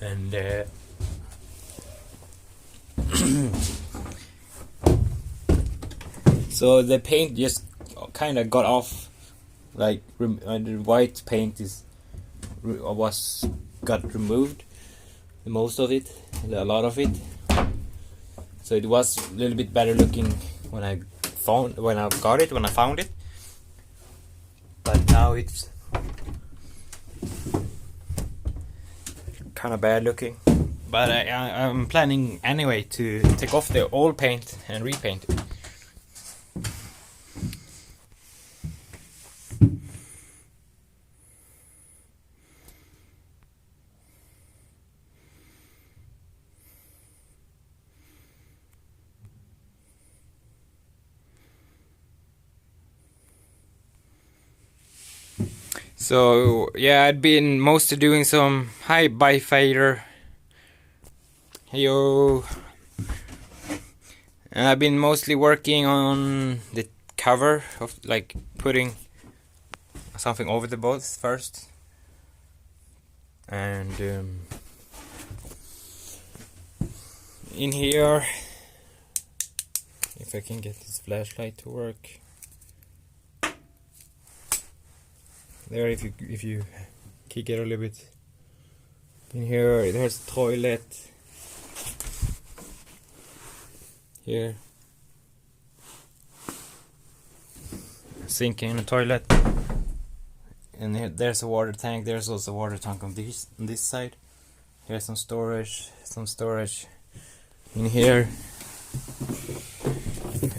Speaker 1: and so the paint just kind of got off, like the white paint got removed, most of it, a lot of it. So it was a little bit better looking when I found it, but now it's kind of bad looking. But I'm planning anyway to take off the old paint and repaint it. So yeah, I'd been mostly doing some hi bye fader. Heyo. And I've been mostly working on the cover of like putting something over the boats first, and in here, if I can get this flashlight to work. There, if you kick it a little bit. In here, there's a toilet. Here, sink in a toilet, and there's a water tank. There's also a water tank on this side. Here's some storage in here.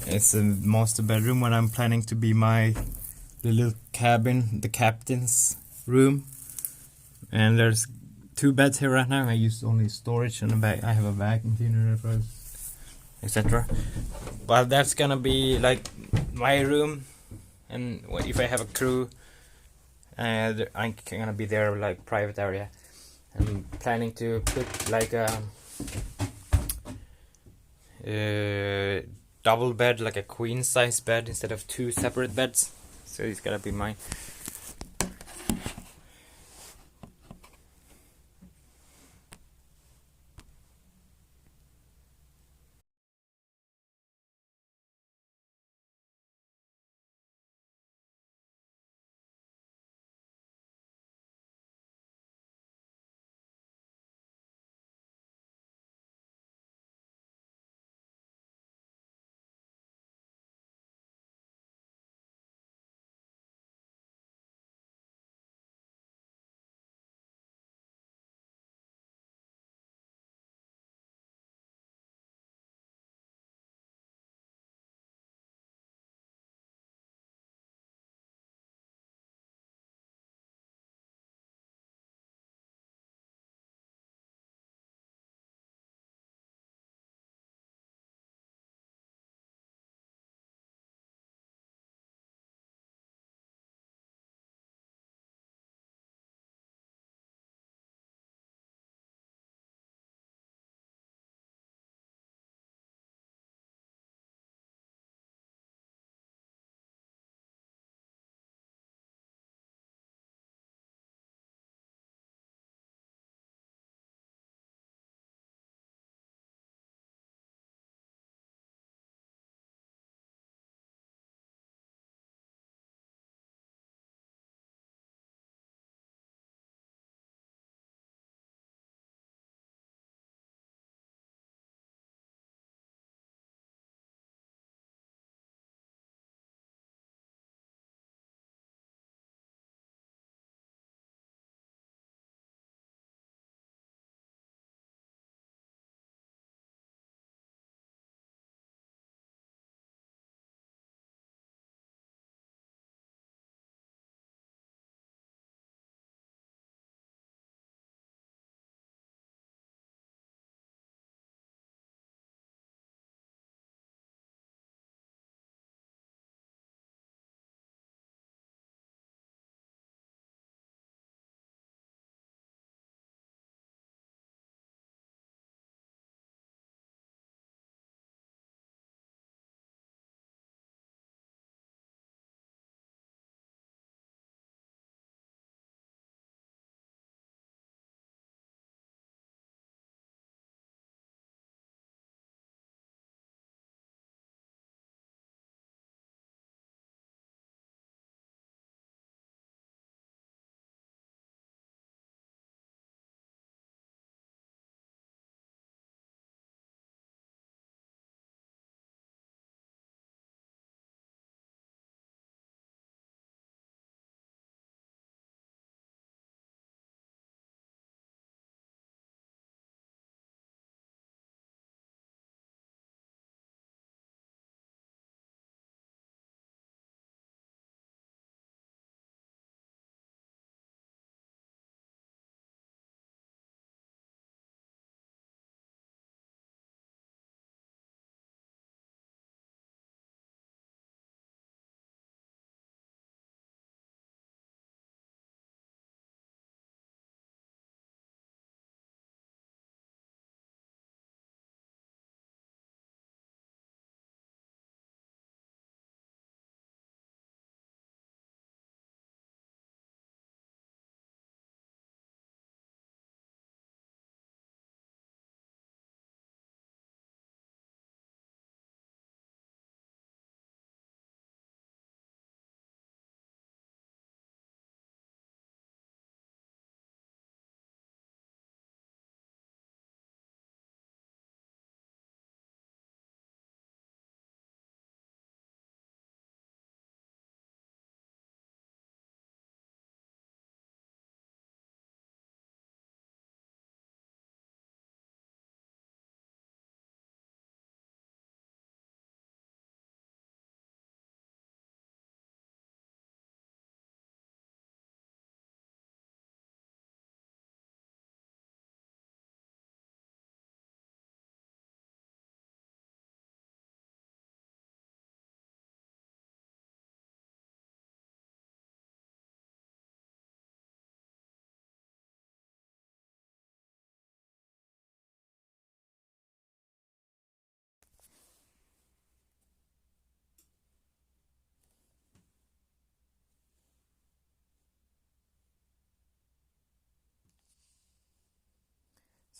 Speaker 1: It's a master bedroom, what I'm planning to be the little cabin, the captain's room. And there's 2 beds here right now. I use only storage and a bag. I have a vacuum cleaner, etc. But that's gonna be like my room, and if I have a crew, I'm gonna be there like private area. I'm planning to put like a double bed, like a queen size bed instead of 2 separate beds. So it's gonna be mine.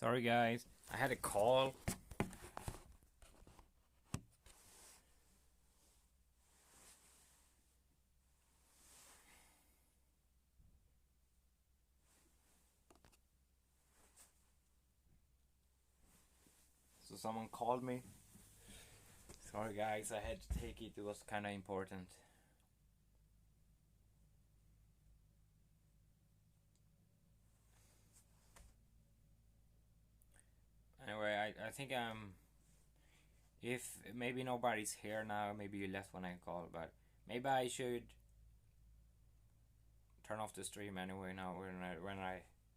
Speaker 1: Sorry guys, I had a call. So someone called me. Sorry guys, I had to take it. It was kind of important. Anyway, I think if maybe nobody's here now, maybe you left when I called, but maybe I should turn off the stream anyway now when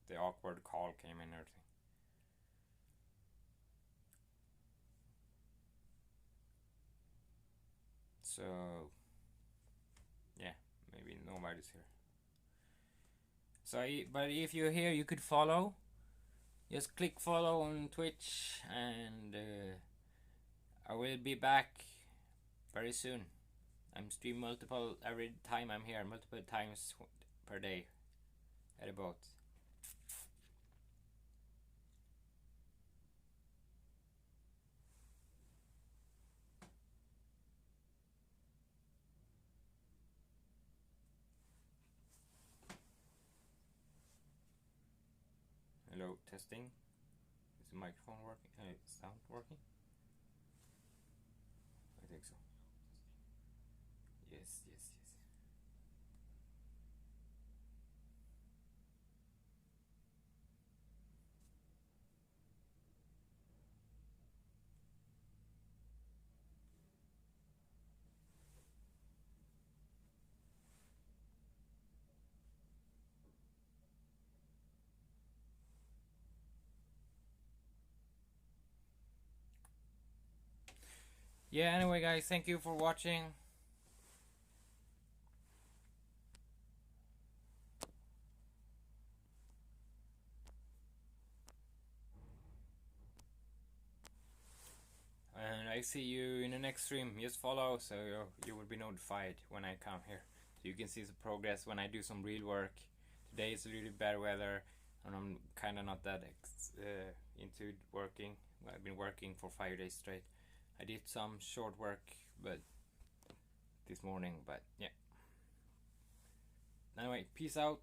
Speaker 1: the awkward call came in and everything. So yeah, maybe nobody's here. So but if you're here, you could follow. Just click follow on Twitch, and I will be back very soon. I'm stream multiple every time I'm here, multiple times per day at a boat. Hello, testing. Is the microphone working? Sound working? I think so. Yes. Yeah, anyway guys, thank you for watching. And I see you in the next stream. Just follow so you will be notified when I come here. So you can see the progress when I do some real work. Today is really bad weather and I'm kind of not that into working. I've been working for 5 days straight. I did some short work but this morning, but yeah. Anyway, peace out.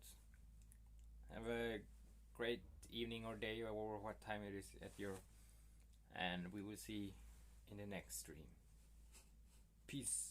Speaker 1: Have a great evening or day or what time it is at your, and we will see in the next stream. Peace.